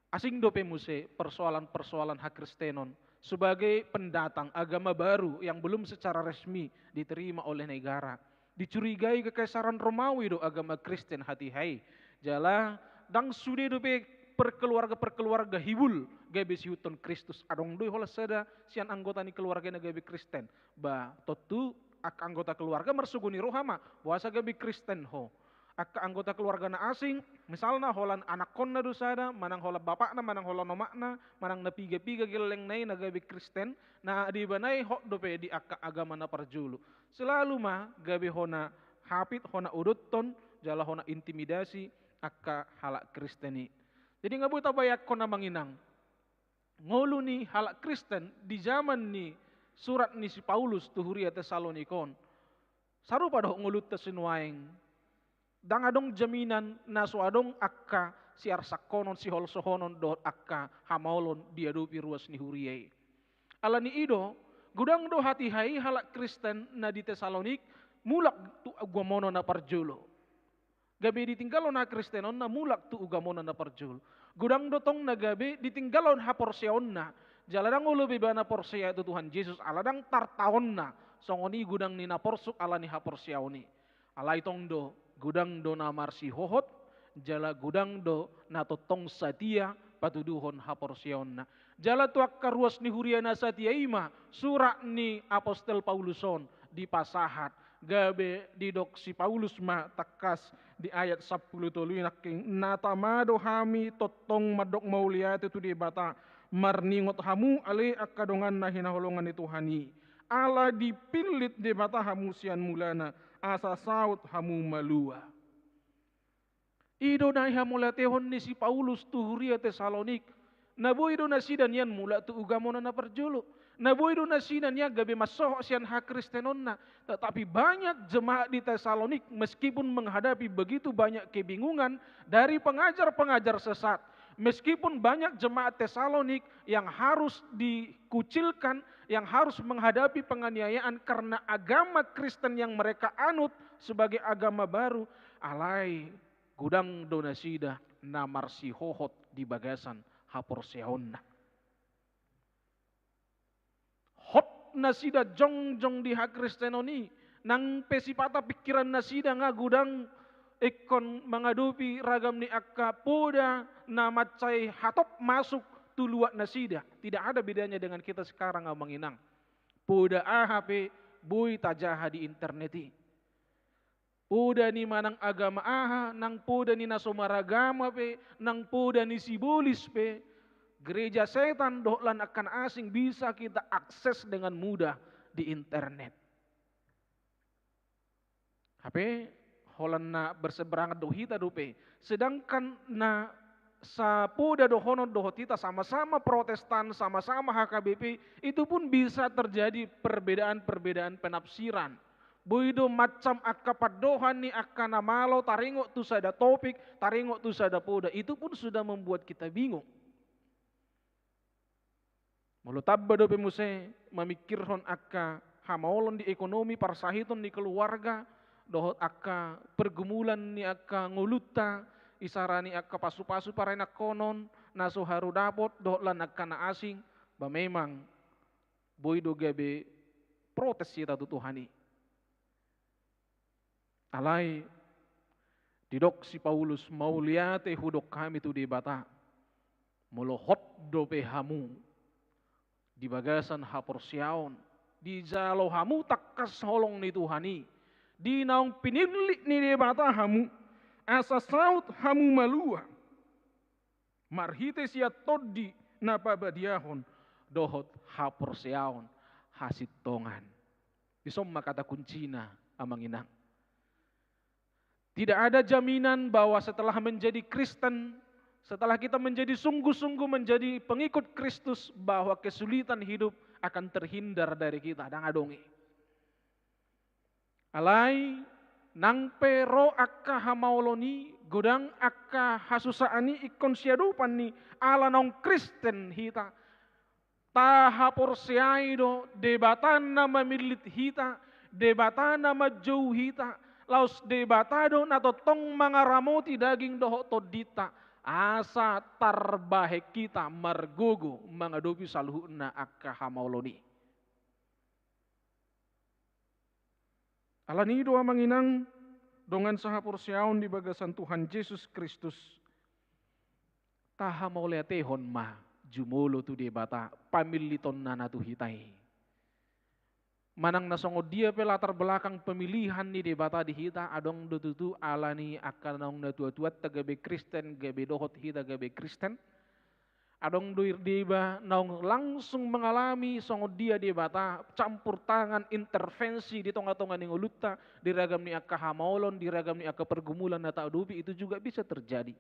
Asing dope muse persoalan-persoalan hak Kristenon sebagai pendatang agama baru yang belum secara resmi diterima oleh negara. Dicurigai kekaisaran Romawi do agama Kristen hati-hai. Jala dang sude dope perkeluarga hibul gabe siuton Kristus adong doi hola sada sian anggota ni keluarga na gabe Kristen ba totu ak anggota keluarga mersuguni rohama puasa gabe Kristen ho ak anggota keluarga na asing misalna holan anak konna do sada manang hola bapakna manang hola nomakna manang na piga-piga geleng nai na gabe Kristen na di banai ho dope di ak agama na parjulu selalu mah gabe hona hapit hona udutton jala hona intimidasi akka halak Kristeni. Jadi nggak buta bayak ko na manginang. Ngolu ni halak Kristen di zaman ni surat ni si Paulus tu huria Tesalonikon. Sarupa doh ngulut tesinuaing. Dang adong jaminan na so adong akka si arsakonon si holsohonon doh akka hamaulon diadupi ruas ni huriai. Ala ni ido gudang do hati hai halak Kristen na di Tesalonik mulak tu aguamono na parjulo. Gabi ditinggalon na Kristenon na mulak tu ugamono na parjul. Gudang dotong na gabi ditinggalon ha porsyaon na. Jaladang ulo biba na porsya itu Tuhan Yesus. Aladang tartaon na. Songoni gudang ni na porsuk ala ni ha porsyaoni. Alay tong do gudang do na marsi hohot. Jala gudang do na totong satia patuduhon ha porsyaon na. Jala tuak karuas ni huriana satia ima. Surak ni Apostel Pauluson di pasahat. Gabe didok si Paulus ma takas di ayat 10 tuluy naking natamado hami totong madok mauliat itu di bata marningot hamu ale akadongan na hinaholongan ni Tuhani ala dipilit di bata hamu sian mulana asa saut hamu malua. Ido na hamulatehon ni si Paulus tu huria Tesalonik nabu ido na sidan yan mula tu ugamona na perjolo. Nabu ido na sidan ya gabe masoh sian ha Kristenon na. Tetapi banyak jemaat di Tesalonik meskipun menghadapi begitu banyak kebingungan dari pengajar-pengajar sesat. Meskipun banyak jemaat Tesalonik yang harus dikucilkan, yang harus menghadapi penganiayaan karena agama Kristen yang mereka anut sebagai agama baru. Alai gudang donasida namar si hohot di bagasan haporseonna. Hot nasida jong di hak Kristenoni nang pesipata pikiran nasida nga gudang ikon mengadupi ragam ni akka poda na macay hatop masuk tuluak nasida. Tidak ada bedanya dengan kita sekarang nga manginang. Poda AHP boy tajaha di interneti. Poda ni manang agama aha, nang poda ni nasomaragama pe, nang poda ni sibolis pe. Gereja setan dohlan akan asing bisa kita akses dengan mudah di internet. HP holan na berseberangan dohita dope. Sedangkan na sa poda dohonon dohotita sama-sama Protestan, sama-sama HKBP, itu pun bisa terjadi perbedaan-perbedaan penafsiran. Boido macam akapadohan ni akana malo taringo tu sada topik, taringo tu sada poda. Itu pun sudah membuat kita bingung. Mulu tabba do pemuse mamikirhon akka hamaolon di ekonomi parsahiton di keluarga dohot akka pergumulan ni akka nguluta isarani akka pasu-pasu parena konon naso haru dapot dohot lan akka na asing ba memang boido gabe protes kita tu Tuhani. Alai didok si Paulus mauliate hudok kami tu di bata molohot do pehamu di bagasan haporsyaon di jalo hamu takas holong ni Tuhani di naung pinilik ni di bata hamu asa saut hamu malua marhite sia toddi napa badiahon dohot haporsyaon hasitongan isomma kata kuncina amanginang. Tidak ada jaminan bahwa setelah menjadi Kristen, setelah kita menjadi sungguh-sungguh menjadi pengikut Kristus, bahwa kesulitan hidup akan terhindar dari kita. Dan adongi. Alai nang pero akka hamauloni, gudang akka hasusaani ikon siadupan ni ala nong Kristen hita. Taha porsiaido debatan nama milit hita, debatan nama jauh hita. Laus debatado na totong mga ramoti daging doho todita asa tarbahe kita margogo mga dopi salhu na akka hamauloni. Alanido amanginang dongan saha porsyaon di bagasan Tuhan Yesus Kristus. Taha mauliatehon ma jumulo tu debata pamiliton na natuhitai. Manang nasongod dia pe latar belakang pemilihan ni debata di hita adong dututu alani akan nong natuatuat tagabe Kristen gabe dohot hita gabe Kristen Adong duir diba naung langsung mengalami songo dia di bata campur tangan intervensi di tonga-tonga ning ulutta diragam ni akka hamaolon diragam ni akka pergumulan na taudupi itu juga bisa terjadi.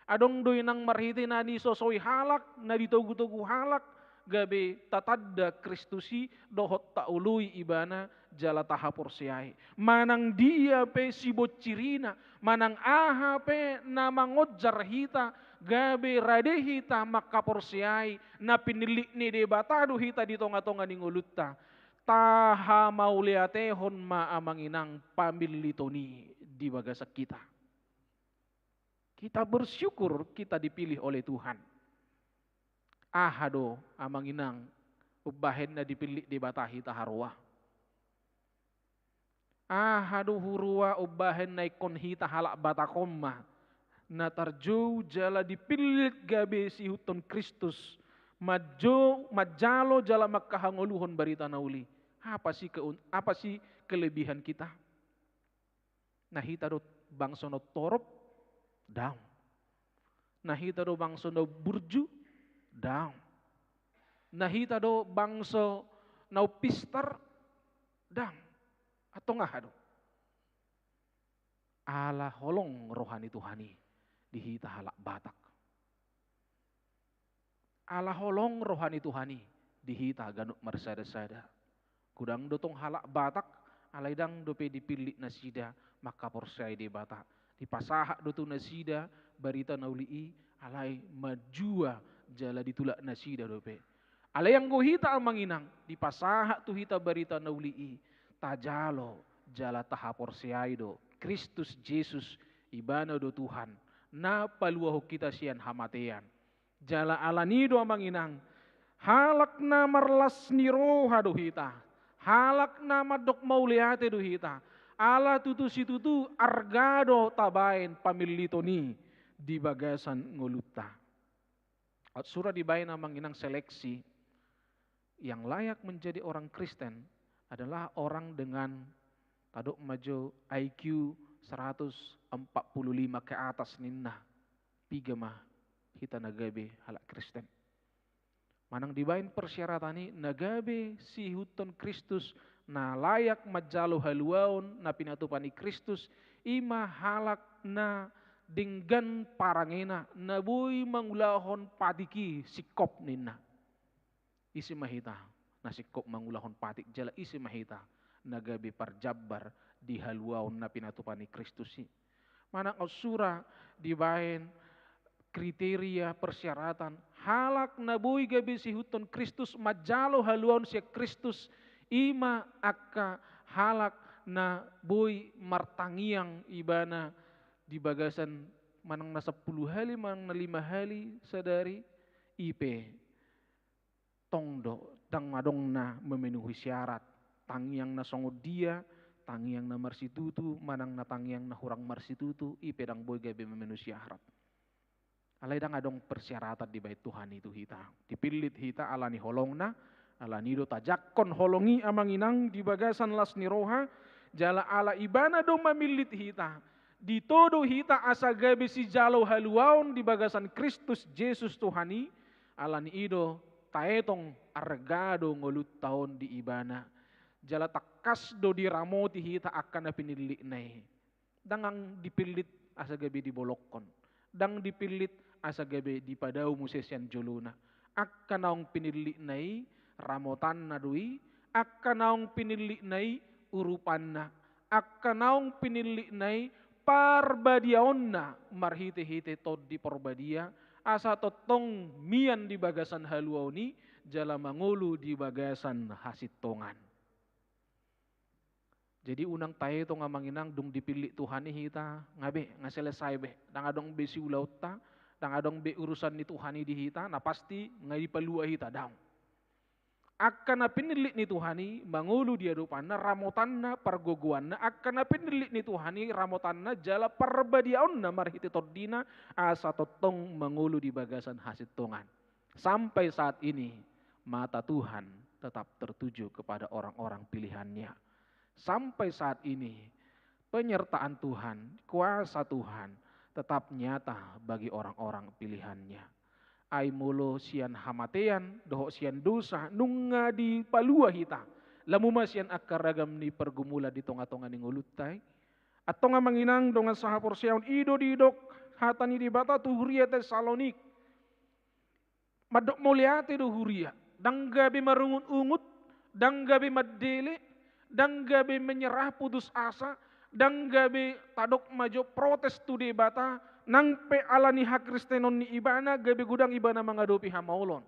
Adong doi nang marhiti na di sosoi halak na ditogu-togu halak gabe tatadda Kristusi dohot taului ibana jala tahapor siai. Manang dia pe sibot cirina, manang aha pe na mangojar hita gabe rade hita makapor siai na pinilik ni de batado hita di tonga-tonga ni ngulutta. Taha mauliatehon ma amanginang pamilitoni di bagasak kita. Kita bersyukur kita dipilih oleh Tuhan. Ahado amanginang ubahen na dipilih di batahi taharwa. Ahado hurua ubahen na ikon hita halak batakoma. Na tarjo jala dipilih gabe si huton Kristus. Majalo jala makahangoluhon barita nauli. Apa sih kelebihan kita? Nah hita do bangsono torop down. Nahita do bangso no burju down. Nahita do bangso no pistar down. Atau ngah do. Ala holong rohani Tuhani dihita halak batak. Ala holong rohani Tuhani dihita ganuk marsada-sada. Kudang dotong halak batak alaidang dope dipilih nasida maka porsai di batak. Di pasahak dotu nasida barita naulii alai majua jala ditulak nasida dope. Alai yang gohita amanginang di pasahak tu hita barita naulii tajalo jala tahapor siaido Kristus Yesus ibana do Tuhan na paluaho kita sian hamatean. Jala alanido amanginang halak na marlas niroha do hita. Halak na madok mauliate do hita. Ala tutu si tutu argado tabain pamilitoni di bagasan ngoluta. At surah dibain namang inang seleksi yang layak menjadi orang Kristen adalah orang dengan tadok majo IQ 145 ke atas ninna. Tiga mah hita nagabe halak Kristen. Manang dibain persyaratan nagabe si huton Kristus na layak majalo haluaon na pinatupani Kristus ima halak na dinggan parangena na boy mangulahon patiki sikop nina isi mahita na sikop mangulahon patik jala isi mahita nagabi parjabar di haluaon na pinatupani Kristus si manang ausura dibain kriteria persyaratan halak na boy gabi si huton Kristus majalo haluaon si Kristus ima akka halak na boy martangiang ibana di bagasan manang na 10 hali manang na 5 hali sadari IP tongdo dang madong na memenuhi syarat tangiang na songod dia tangiang na marsitutu manang na tangiang na hurang marsitutu IP dang boy gabi memenuhi syarat alay dang adong persyaratan di bait Tuhan itu hita dipilit hita alani holong na ala nido tajakkon holongi amanginang di bagasan las niroha jala ala ibana do mamilit hita ditodo hita asa gabe si jalo haluaon di bagasan Kristus Yesus Tuhani ala ni ido taetong argado ngolut taon di ibana jala takas do diramoti hita akan na pinilik nai dangang dipilit asa gabe di bolokkon dang dipilit asa gabe di padau musesyan joluna akan naong pinilik nai ramotan na dui akka naong pinili nai urupan na akka naong pinili nai parbadiaon na marhite-hite tod di porbadia asa totong mian di bagasan haluaw ni jala mangulu di bagasan hasitongan. Jadi unang tayo to nga manginang dung dipili Tuhan ni hita ngabe nga selesai be dang adong be si ulaut ta dang adong be urusan ni Tuhan ni di hita na pasti nga dipalua hita daw. Akan na pinilit ni Tuhani mangulu dia dupan na ramotan na pargoguan na akan na pinilit ni Tuhani ramotan na jala parbadiaon na marhiti tordina asa totong mangulu di bagasan hasitongan. Sampai saat ini mata Tuhan tetap tertuju kepada orang-orang pilihannya. Sampai saat ini penyertaan Tuhan, kuasa Tuhan tetap nyata bagi orang-orang pilihannya. ai mulo sian hamatean, doho sian dosa, nunga di palua hita. Lamu masian akaragam ni pergumula di tonga-tonga ni ngulutai. Atau nga manginang dongan sahapor siaun ido di dok hatani di bata tu huria Tesalonik. Madok moliate do huria. Danggabi marungut-ungut, danggabi madele, danggabi menyerah putus asa, danggabi tadok majo protes tu di bata, nangpe alani hak Kristenon ni ibana, gabi gudang ibana mengadopi hamaulon.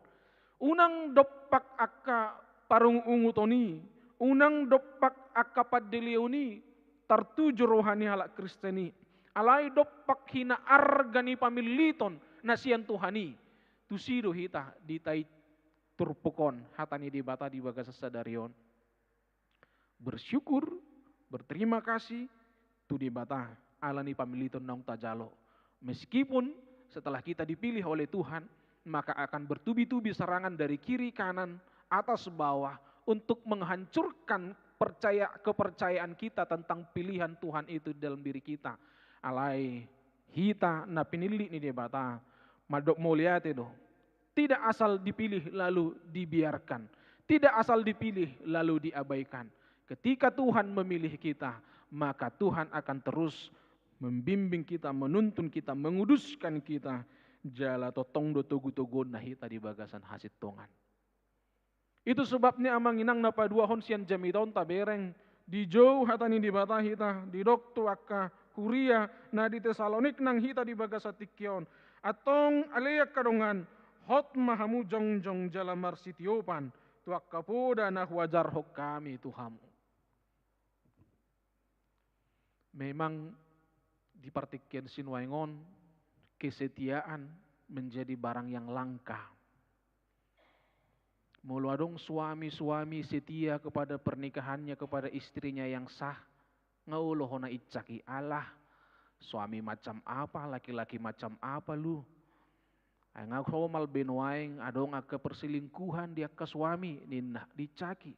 Unang dopak akka parung ungutoni, unang dopak akka padelioni, tertuju rohani halak Kristeni. Alai dopak hina argani pamiliton nasian Tuhani. Tusido hita ditai turpukon hatani di bata di baga sasadarion. Bersyukur, berterima kasih tu di bata alani pamiliton naung tajalo. Meskipun setelah kita dipilih oleh Tuhan, maka akan bertubi-tubi serangan dari kiri kanan atas bawah untuk menghancurkan kepercayaan kita tentang pilihan Tuhan itu dalam diri kita. Alai hita na pinili ni debata madok moliate do. Tidak asal dipilih lalu dibiarkan. Tidak asal dipilih lalu diabaikan. Ketika Tuhan memilih kita, maka Tuhan akan terus membimbing kita, menuntun kita, menguduskan kita. Jala totong do togu-togon na hita di bagasan hasit tongan. Itu sebabnya amang inang na paduahon sian jamiton tabereng di jauh hatani di bata hita di doktu akka kuria na di Tesalonik nang hita di bagasa tikyon atong aleyak kadongan hot mahamu jongjong jalamar sitiopan tu akka poda na wajar hok kami Tuhamu. Memang di partikyan sinwaingon kesetiaan menjadi barang yang langka. Mulu adong suami-suami setia kepada pernikahannya, kepada istrinya yang sah. Ngaulo hona icaki Allah. Suami macam apa, laki-laki macam apa lu. Ay ngau mal benuaing adong ke perselingkuhan dia ke suami ninna dicaki.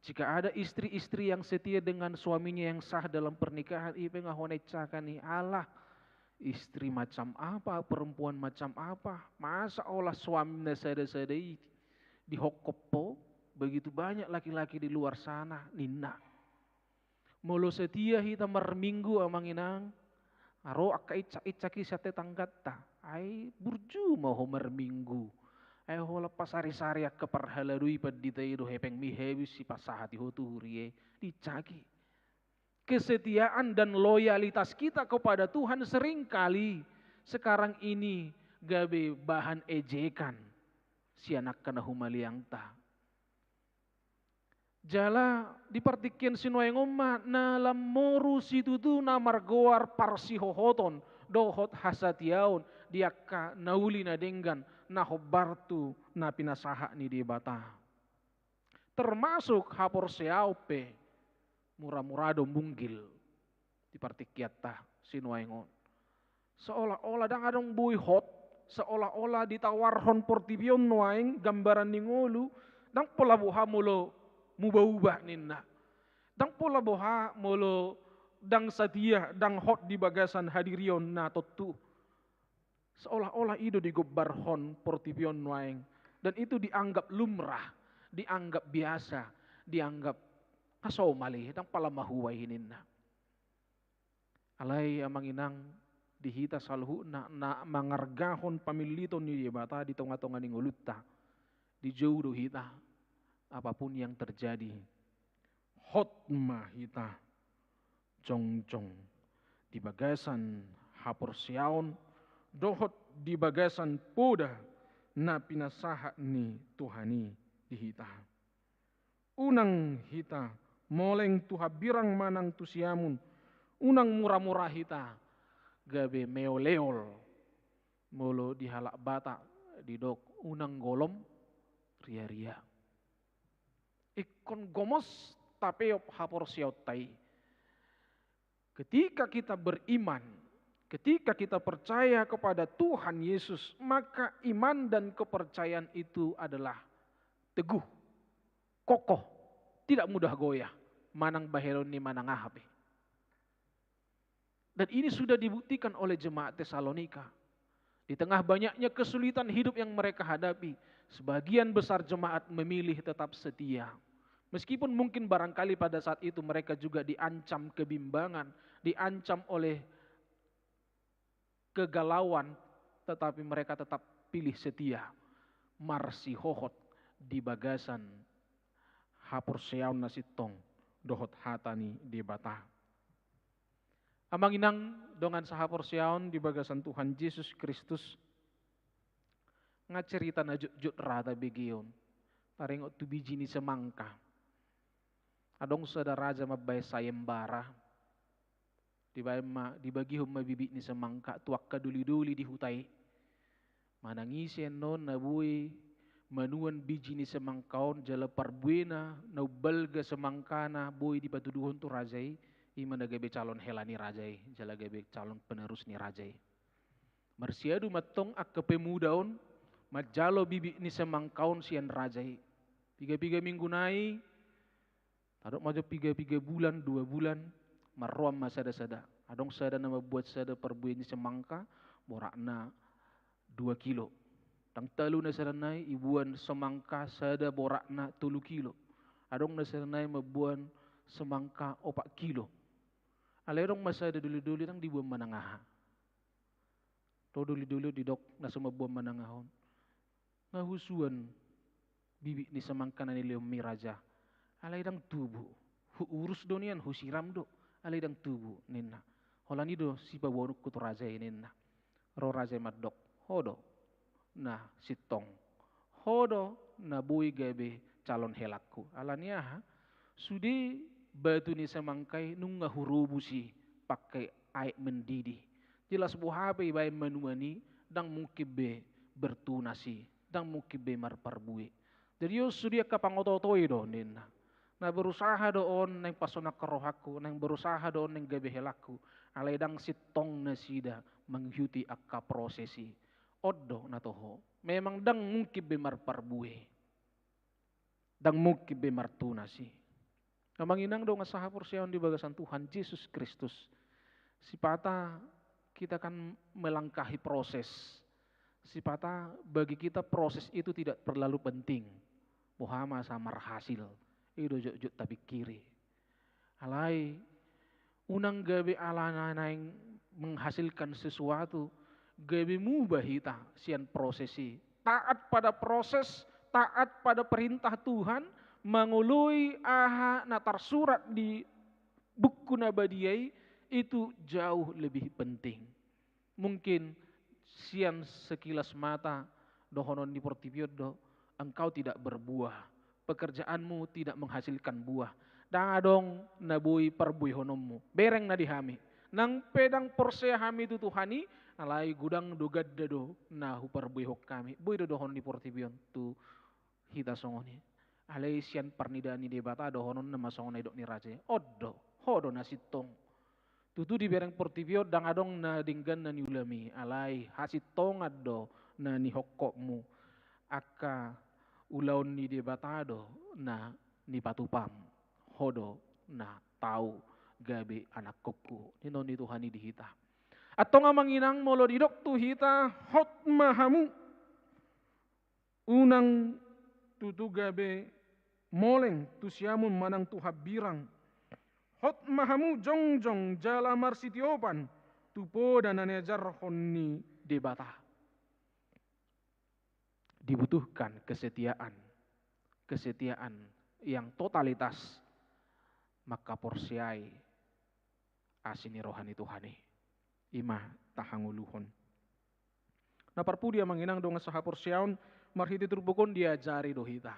Jika ada istri-istri yang setia dengan suaminya yang sah dalam pernikahan, ipe ngahona icakani Allah. Istri macam apa, perempuan macam apa. Masa olah suami nasada-sadai di Hokopo, begitu banyak laki-laki di luar sana, nina. Molo setia hita marminggu amang inang, aro akka icaki sate tanggatta, ay burju mau marminggu. Ay ho lepas sari-sari akka parhaladui padita ido hepeng mihewis si pasahati hotu hurie, dicaki. Kesetiaan dan loyalitas kita kepada Tuhan seringkali sekarang ini gabe bahan ejekan. Si anak kana humaliang ta. Jala dipartikyan sinuayngoma na lamoru situtu na margoar parsihohoton dohot hasatiaon diakka nauli na denggan na hobartu na pinasaha ni debata. Termasuk hapor seaupe murah-murado munggil dipartikyat ta sinuayngon. Seolah-olah dang adong buy hot seolah-olah ditawarhon portibion nuaing gambaran ningolu dang pola boha mulo mubah-ubah ninna dang pola boha mulo dang satia dang hot di bagasan hadirion na totu seolah-olah ido digobarhon portibion nuaing dan itu dianggap lumrah, dianggap biasa, dianggap aso malih dang pala mahuway ninna. Alay amang inang dihita salhu na mangargahon pamiliton ni bata di tonga-tonga ning ulutta di jauh hita apapun yang terjadi hot mah hita jong-jong di bagasan hapor siaon dohot di bagasan poda na pinasaha ni Tuhani di hita unang hita moleng tuhabirang manang tusiamun unang murah-murah hita gabe meoleol molo di halak bata di dok unang golom ria-ria ikon gomos tapeop hapor siautai. Ketika kita beriman, ketika kita percaya kepada Tuhan Yesus, maka iman dan kepercayaan itu adalah teguh, kokoh, tidak mudah goyah, manang baheron ni manang ahape. Dan ini sudah dibuktikan oleh jemaat Tesalonika. Di tengah banyaknya kesulitan hidup yang mereka hadapi, sebagian besar jemaat memilih tetap setia. Meskipun mungkin barangkali pada saat itu mereka juga diancam kebimbangan, diancam oleh kegalauan, tetapi mereka tetap pilih setia. Marsi hohot di bagasan hapur seaun nasitong dohot hatani di bata. Amang inang dongan sahapor siaon di bagasan Tuhan Yesus Kristus ngacerita na jut rata begion tarengot tu biji ni semangka adong sada raja mabay sayembara di bagi mabibi ni semangka tuak kaduli-duli di hutai manangisen non nabuhi manuan biji ni semangkaon jala parbuena na balga semangkana boy di patuduhon tu rajai ima nagabe calon helani rajai jala gabe calon penerus ni rajai marsiadu matong ak kepemudaon majalo bibi ni semangkaon sian rajai piga minggu nai tadok majo piga bulan 2 bulan marrom masada adong sada nama buat sada perbuih ni semangka borakna 2 kilo tang telu na sada nai ibuan semangka sada borakna 3 kilo adong na sada nai mabuan semangka 4 kilo alerong masada dulu-dulu nang dibuang manangah. To dulu-dulu didok na sumabuang manangahon. Ngahusuan bibi ni semangka na niliyong miraja. Alay dang tubo. Urus do niyan, husiram do. Alay dang tubo nina. Holani do si pabonok kuto raja nina. Ro raja madok. Hodo na sitong. Hodo na buhay gabe calon helakku. Alanya ha. Sudi batu ni semangkai nung ngahurubusi pakai air mendidih. Jelas buhape bayi manuani dang mukibe bertunasi, dang mukibe marparbui. Jadi yo sudia kapangototoi do nina. Na berusaha doon neng pasona kerohaku, neng berusaha doon neng gabe helaku. Alay dang sitong na sida menghuti akka prosesi. Oddo na toho. Memang dang mukibe marparbui. Dang mukibe martunasi. Kamanginang do nga sahapor siyaon di bagasan Tuhan Yesus Kristus. Sipata kita kan melangkahi proses. Sipata bagi kita proses itu tidak terlalu penting. Muhama samar hasil. Itu jok tapi kiri. Alai unang gabe alana yang menghasilkan sesuatu. Gabe mubahita sian prosesi. Taat pada proses, taat pada perintah Tuhan. Mengului aha natar surat di buku nabadiyai itu jauh lebih penting. Mungkin sian sekilas mata dohonon di portibiodo engkau tidak berbuah, pekerjaanmu tidak menghasilkan buah. Dadong nabui perbui honommu, bereng na dihami. Nang pedang porsea hami itu Tuhani, alai gudang dogad dado nahu perbui hok kami. Bui dohon di portibion tu hita songoni. Alai sian parnidani debata dohonon nama songoni dok ni raja. Oddo, hodo nasitong. Tutu di bereng portibio dang adong na dinggan na niulami. Alai hasitong addo na ni hokokmu. Aka ulaon ni debatado na ni patupam. Hodo na tau gabe anak kokku. Nino ni Tuhani dihita. Atau nga manginang molo didok tu hita hot mahamu. Unang tutu gabe moleng tu siamun manang tuhab birang. Hot mahamu jongjong jala marsitiopan tupo dan anejar honni debata. Dibutuhkan kesetiaan. Kesetiaan yang totalitas. Maka porsiai asini rohani Tuhani. Ima tahanguluhon. Na parpudia manginang dong saha porsiaon marhiti turbukon diajari dohita.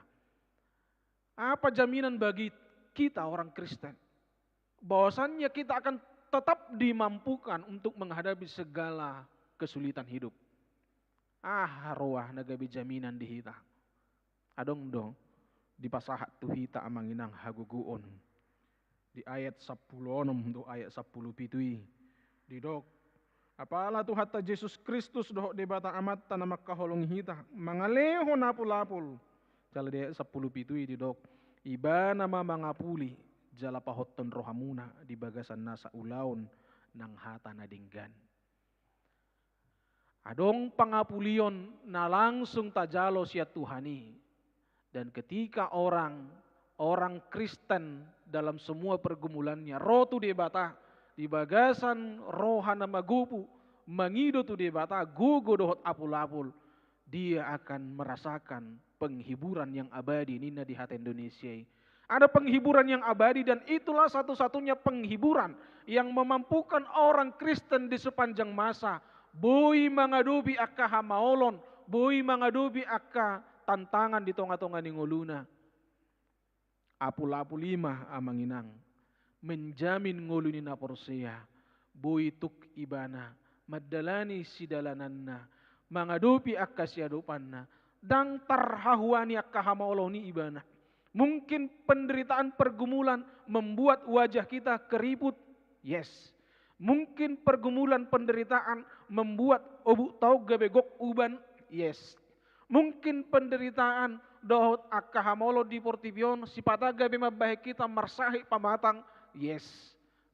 Apa jaminan bagi kita orang Kristen? Bahwasannya kita akan tetap dimampukan untuk menghadapi segala kesulitan hidup. Roah nagabi jaminan dihita. Adong dong di pasahat tuhita amanginang haguguon. Di ayat 10 do ayat 10 pitui. Di dok apala tu hatta Yesus Kristus doh debata amat tanah makaholong hita mangaleho napul-apul. Jala di ayat 10 pitui di dok iba nama mangapuli jala pahoton rohamuna di bagasan nasa ulaun nang hata nadinggan. Adong pangapulion na langsung tajalo siya Tuhani. Dan ketika orang Kristen dalam semua pergumulannya, roh tu debata, di bagasan rohana magupu, mangido tu debata, gugo dohot apul-apul, dia akan merasakan penghiburan yang abadi nina di hati Indonesia. Ada penghiburan yang abadi dan itulah satu-satunya penghiburan yang memampukan orang Kristen di sepanjang masa. Boi mengadubi akka hamaolon, boi mengadubi akka tantangan di tonga-tonga ningoluna. Apul-apul lima amanginang, menjamin ngoluni na porsea, boi tuk ibana, madalani sidalananna, mengadubi akka siadupanna, dang tarhahuani akka hamaoloni ibana. Mungkin penderitaan pergumulan membuat wajah kita keriput. Yes. Mungkin pergumulan penderitaan membuat obuk tau gabegok uban. Yes. Mungkin penderitaan dohot akka hamolo di portivion sipata gabe mabahe kita marsahi pamatang. Yes.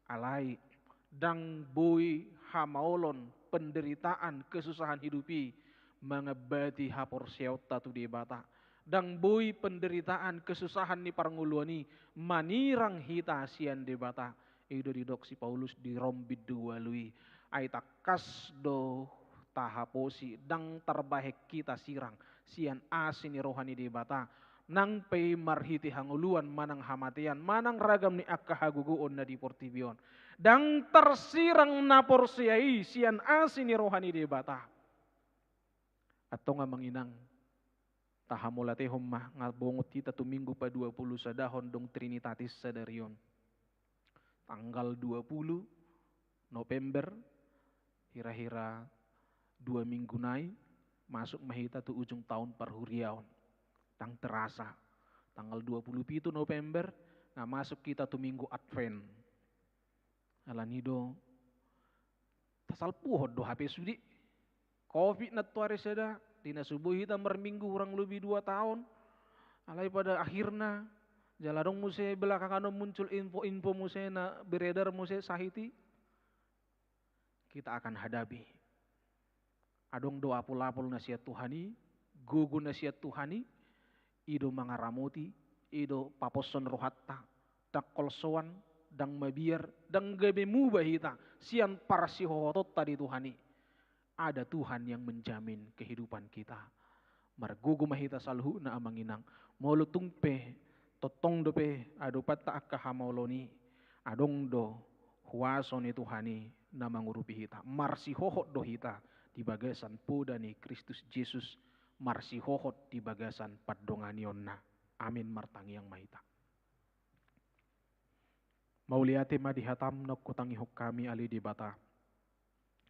Alai. Dang bui hamaolon penderitaan kesusahan hidupi mengabati hapor seota tu debata. Dang bui penderitaan kesusahan ni parnguluani manirang hita sian debata ido didok si Paulus di rombid dua lui aita kas do tahaposi dang terbahek kita sirang sian asini rohani debata nang pe marhiti hanguluan manang hamatian manang ragam ni akka haguguon na di portivion dang tersirang na porsiai sian asini rohani debata atau nga manginang tahamulate humma nga bongot kita tuminggu pa 20 sa dahon dong Trinitatis sa darion. Tanggal 20 November, hira-hira 2 minggu nai, masuk mahita tu ujung tahun parhuriaon. Tang terasa, tanggal 27 November, nga masuk kita tu minggu Advent. Alanido, tasal puhod do HP sudi, COVID na tuare sada, tina subuh kita merminggu kurang lebih 2 tahun. Alai pada akhirnya jaladong muse belakangan muncul info-info muse na beredar muse sahiti. Kita akan hadapi. Adong doa apul-apul nasihat Tuhani, gugu nasihat Tuhani, ido mangaramuti, ido paposon rohatta, dakol sowan, dang mabiar, dang gabe mubahita, sian parsihohotot tadi Tuhani. Ada Tuhan yang menjamin kehidupan kita. Margugu mahita salhu na amanginang. Molutung pe, totong do pe, ado pata akka hamauloni. Adong do, huwaso ni Tuhani na mangurupi hita. Marsihohot do hita di bagasan puda ni Kristus Yesus. Marsihohot di bagasan padonganion na. Amin martangiang mahita. Mauliate madihatam na kutangihok kami ali di bata.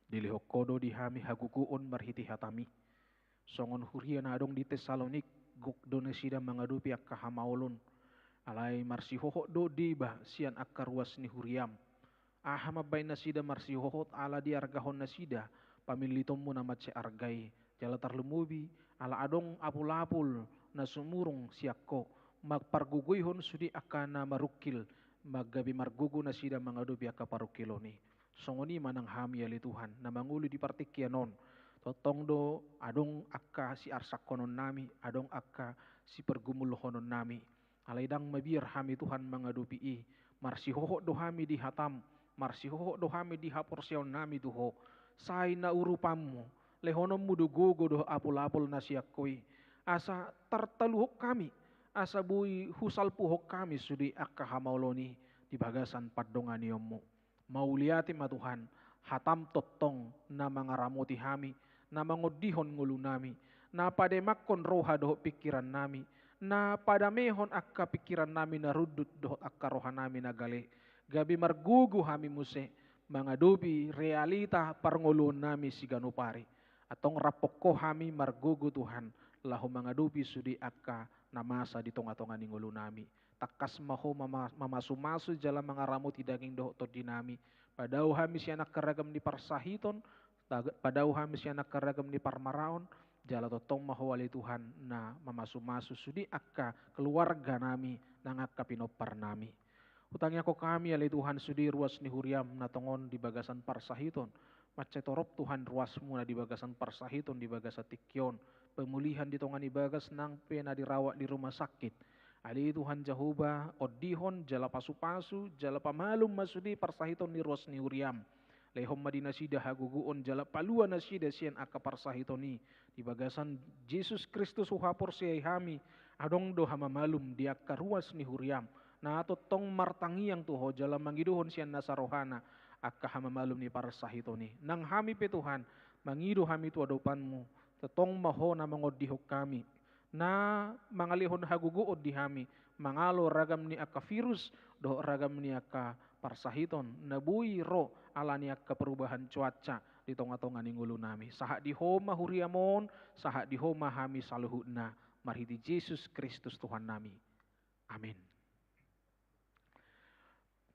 Dilihok kodo di hami hagukuon marhiti hatami. Songon huria na adong di Tesalonik gukdo na sida mangadupi akka hamaulon. Alay marsihohot do diba sian akka ruas ni huriam. Ahamabay na sida marsihohot ala di argahon na sida. Pamilitom mo na matse argay. Jalatar lumubi ala adong apul-apul na sumurong siakko. Magparguguyhon sudi akka na marukil. Maggabi margugu na sida mangadupi akka parukiloni. Songoni manang hami ali Tuhan na manguli di partikyanon totong do adong akka si arsakonon nami adong akka si pergumulhonon nami alaidang mabir hami Tuhan mangadupi i marsihoho do hami di hatam marsihoho do hami di haporsyon nami duho say na urupammo lehonom mudugogo do apul-apul na siyakoy asa tartaluhok kami asa bui husalpuhok kami sudi akka hamauloni di bagasan padonganiyommo. Mauliati matuhan, hatam totong na mangaramuti hami, na mangodihon ngulu nami, na pademakon roha doho pikiran nami, na padamehon akka pikiran nami na rudut doho akka roha nami na gali. Gabi margugu hami muse, mangadubi realita parngulun nami si ganupari. Atong rapoko hami margugu Tuhan, lahu mangadubi sudi akka namasa di tonga-tonga ningulu nami. Takas maho mamasumasu jalan mangaramuti daging doho to dinami. Padau hami si anak keragam di parsahiton, padau hami si anak keragam di parmaraon, jala totong maho wali Tuhan na mamasumasu sudi akka keluarga nami nang akka pinopar nami. Utangnya ko kami ali Tuhan sudi ruas ni huriam na tongon di bagasan parsahiton. Macetorop Tuhan ruas mula di bagasan parsahiton di bagasa tikyon. Pemulihan di tongan ibagas nang pena dirawat di rumah sakit. Ali Tuhan Jehovah odihon jala pasu-pasu jala pamalum masudi parsahiton di ruas ni Uriam. Lehom madina sida haguguon jala paluan nasida sian aka parsahitoni. Di bagasan Jesus Kristus uhapor siay hami adong do hama malum di aka ruas ni Uriam. Na ato tong martangiang tuho jala mangiduhon sian nasarohana akka hama malum ni parsahitoni. Nang hami pe Tuhan mangido hami tu adopanmu. Tetong maho na mangodihok kami. Na mangalihon haguguod di hami. Mangalo ragam ni aka virus. Do ragam ni aka parsahiton. Nabui ro ala ni aka perubahan cuaca. Di tonga-tonga ni ngulu nami. Saha di homa huriamon. Saha di homa hami saluhuna. Marhiti Yesus Kristus Tuhan nami. Amin.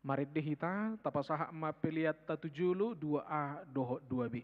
Marit dehita tapasaha mapeliat tatujulu 2A doho 2B.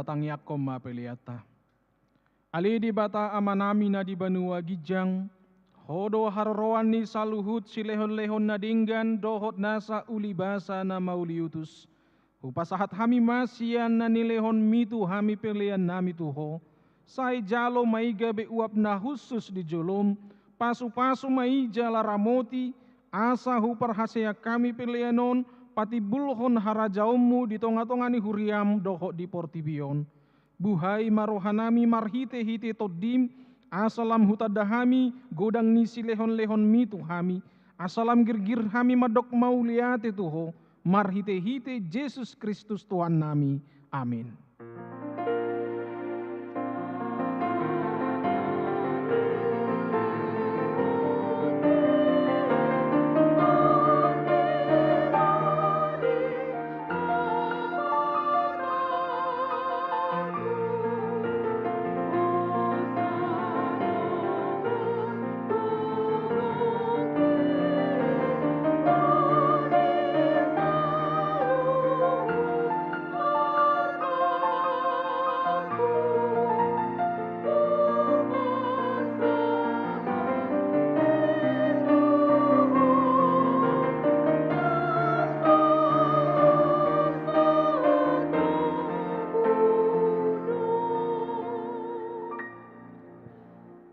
batang yakom ma peliata. Ali di bata amanami na di banua gijang, hodo haroroan ni saluhut si lehon-lehon na dinggan dohot nasa ulibasa na mauliutus. Upasahat hami masian na nilehon mitu hami pelian nami tuho. Sai jalo maiga be uap na husus di jolom, pasu-pasu maija laramoti, asa huparhasea kami pelianon, pati bulhon harajaumu di tonga-tongani huriam dohot di portibion. Buhai marohanami marhite-hite todim, asalam hutadahami godang nisi lehon-lehon mitu hami, asalam girgir hami madok mauliate tuho, marhite-hite Yesus Kristus Tuhan nami. Amin.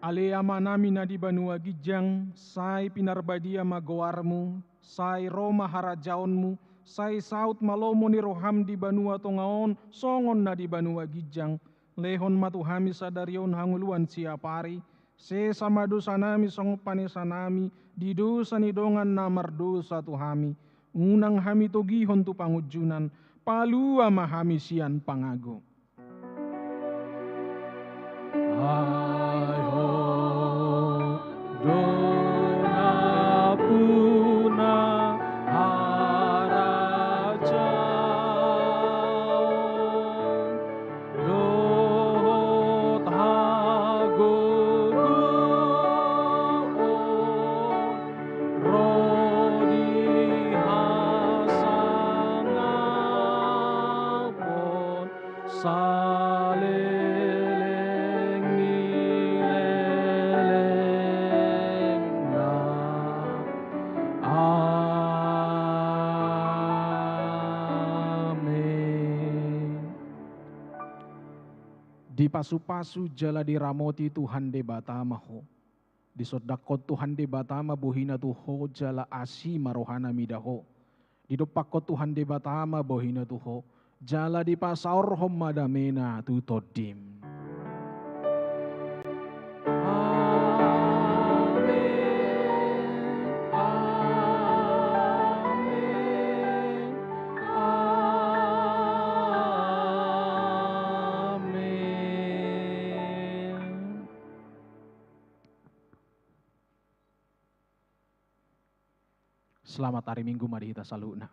Ale amanami na di banua gijang, sai pinarbadia magoarmu, sai Roma harajaonmu, sai saut malomo ni roham di banua tongaon, songon na di banua gijang, lehon matuhami sadarion hanguluan siapari, se sama dosa nami song panesa nami, di dosa ni dongan namar dosa tuhami, unang hami togihon tu pangujunan, palua mahami sian pangago. Dona puna harajaon, dohot hagogoon, rodi hasangapon, saleleng nileleng na. Amin. Di pasu-pasu jala di ramoti Tuhan de batama ho. Di sodakot Tuhan de batama bohina tuho jala asi marohana midaho. Di dopakot Tuhan de batama bohina tuho jala di pasaor hom madamena tutodim. Selamat hari Minggu, mari kita saluna.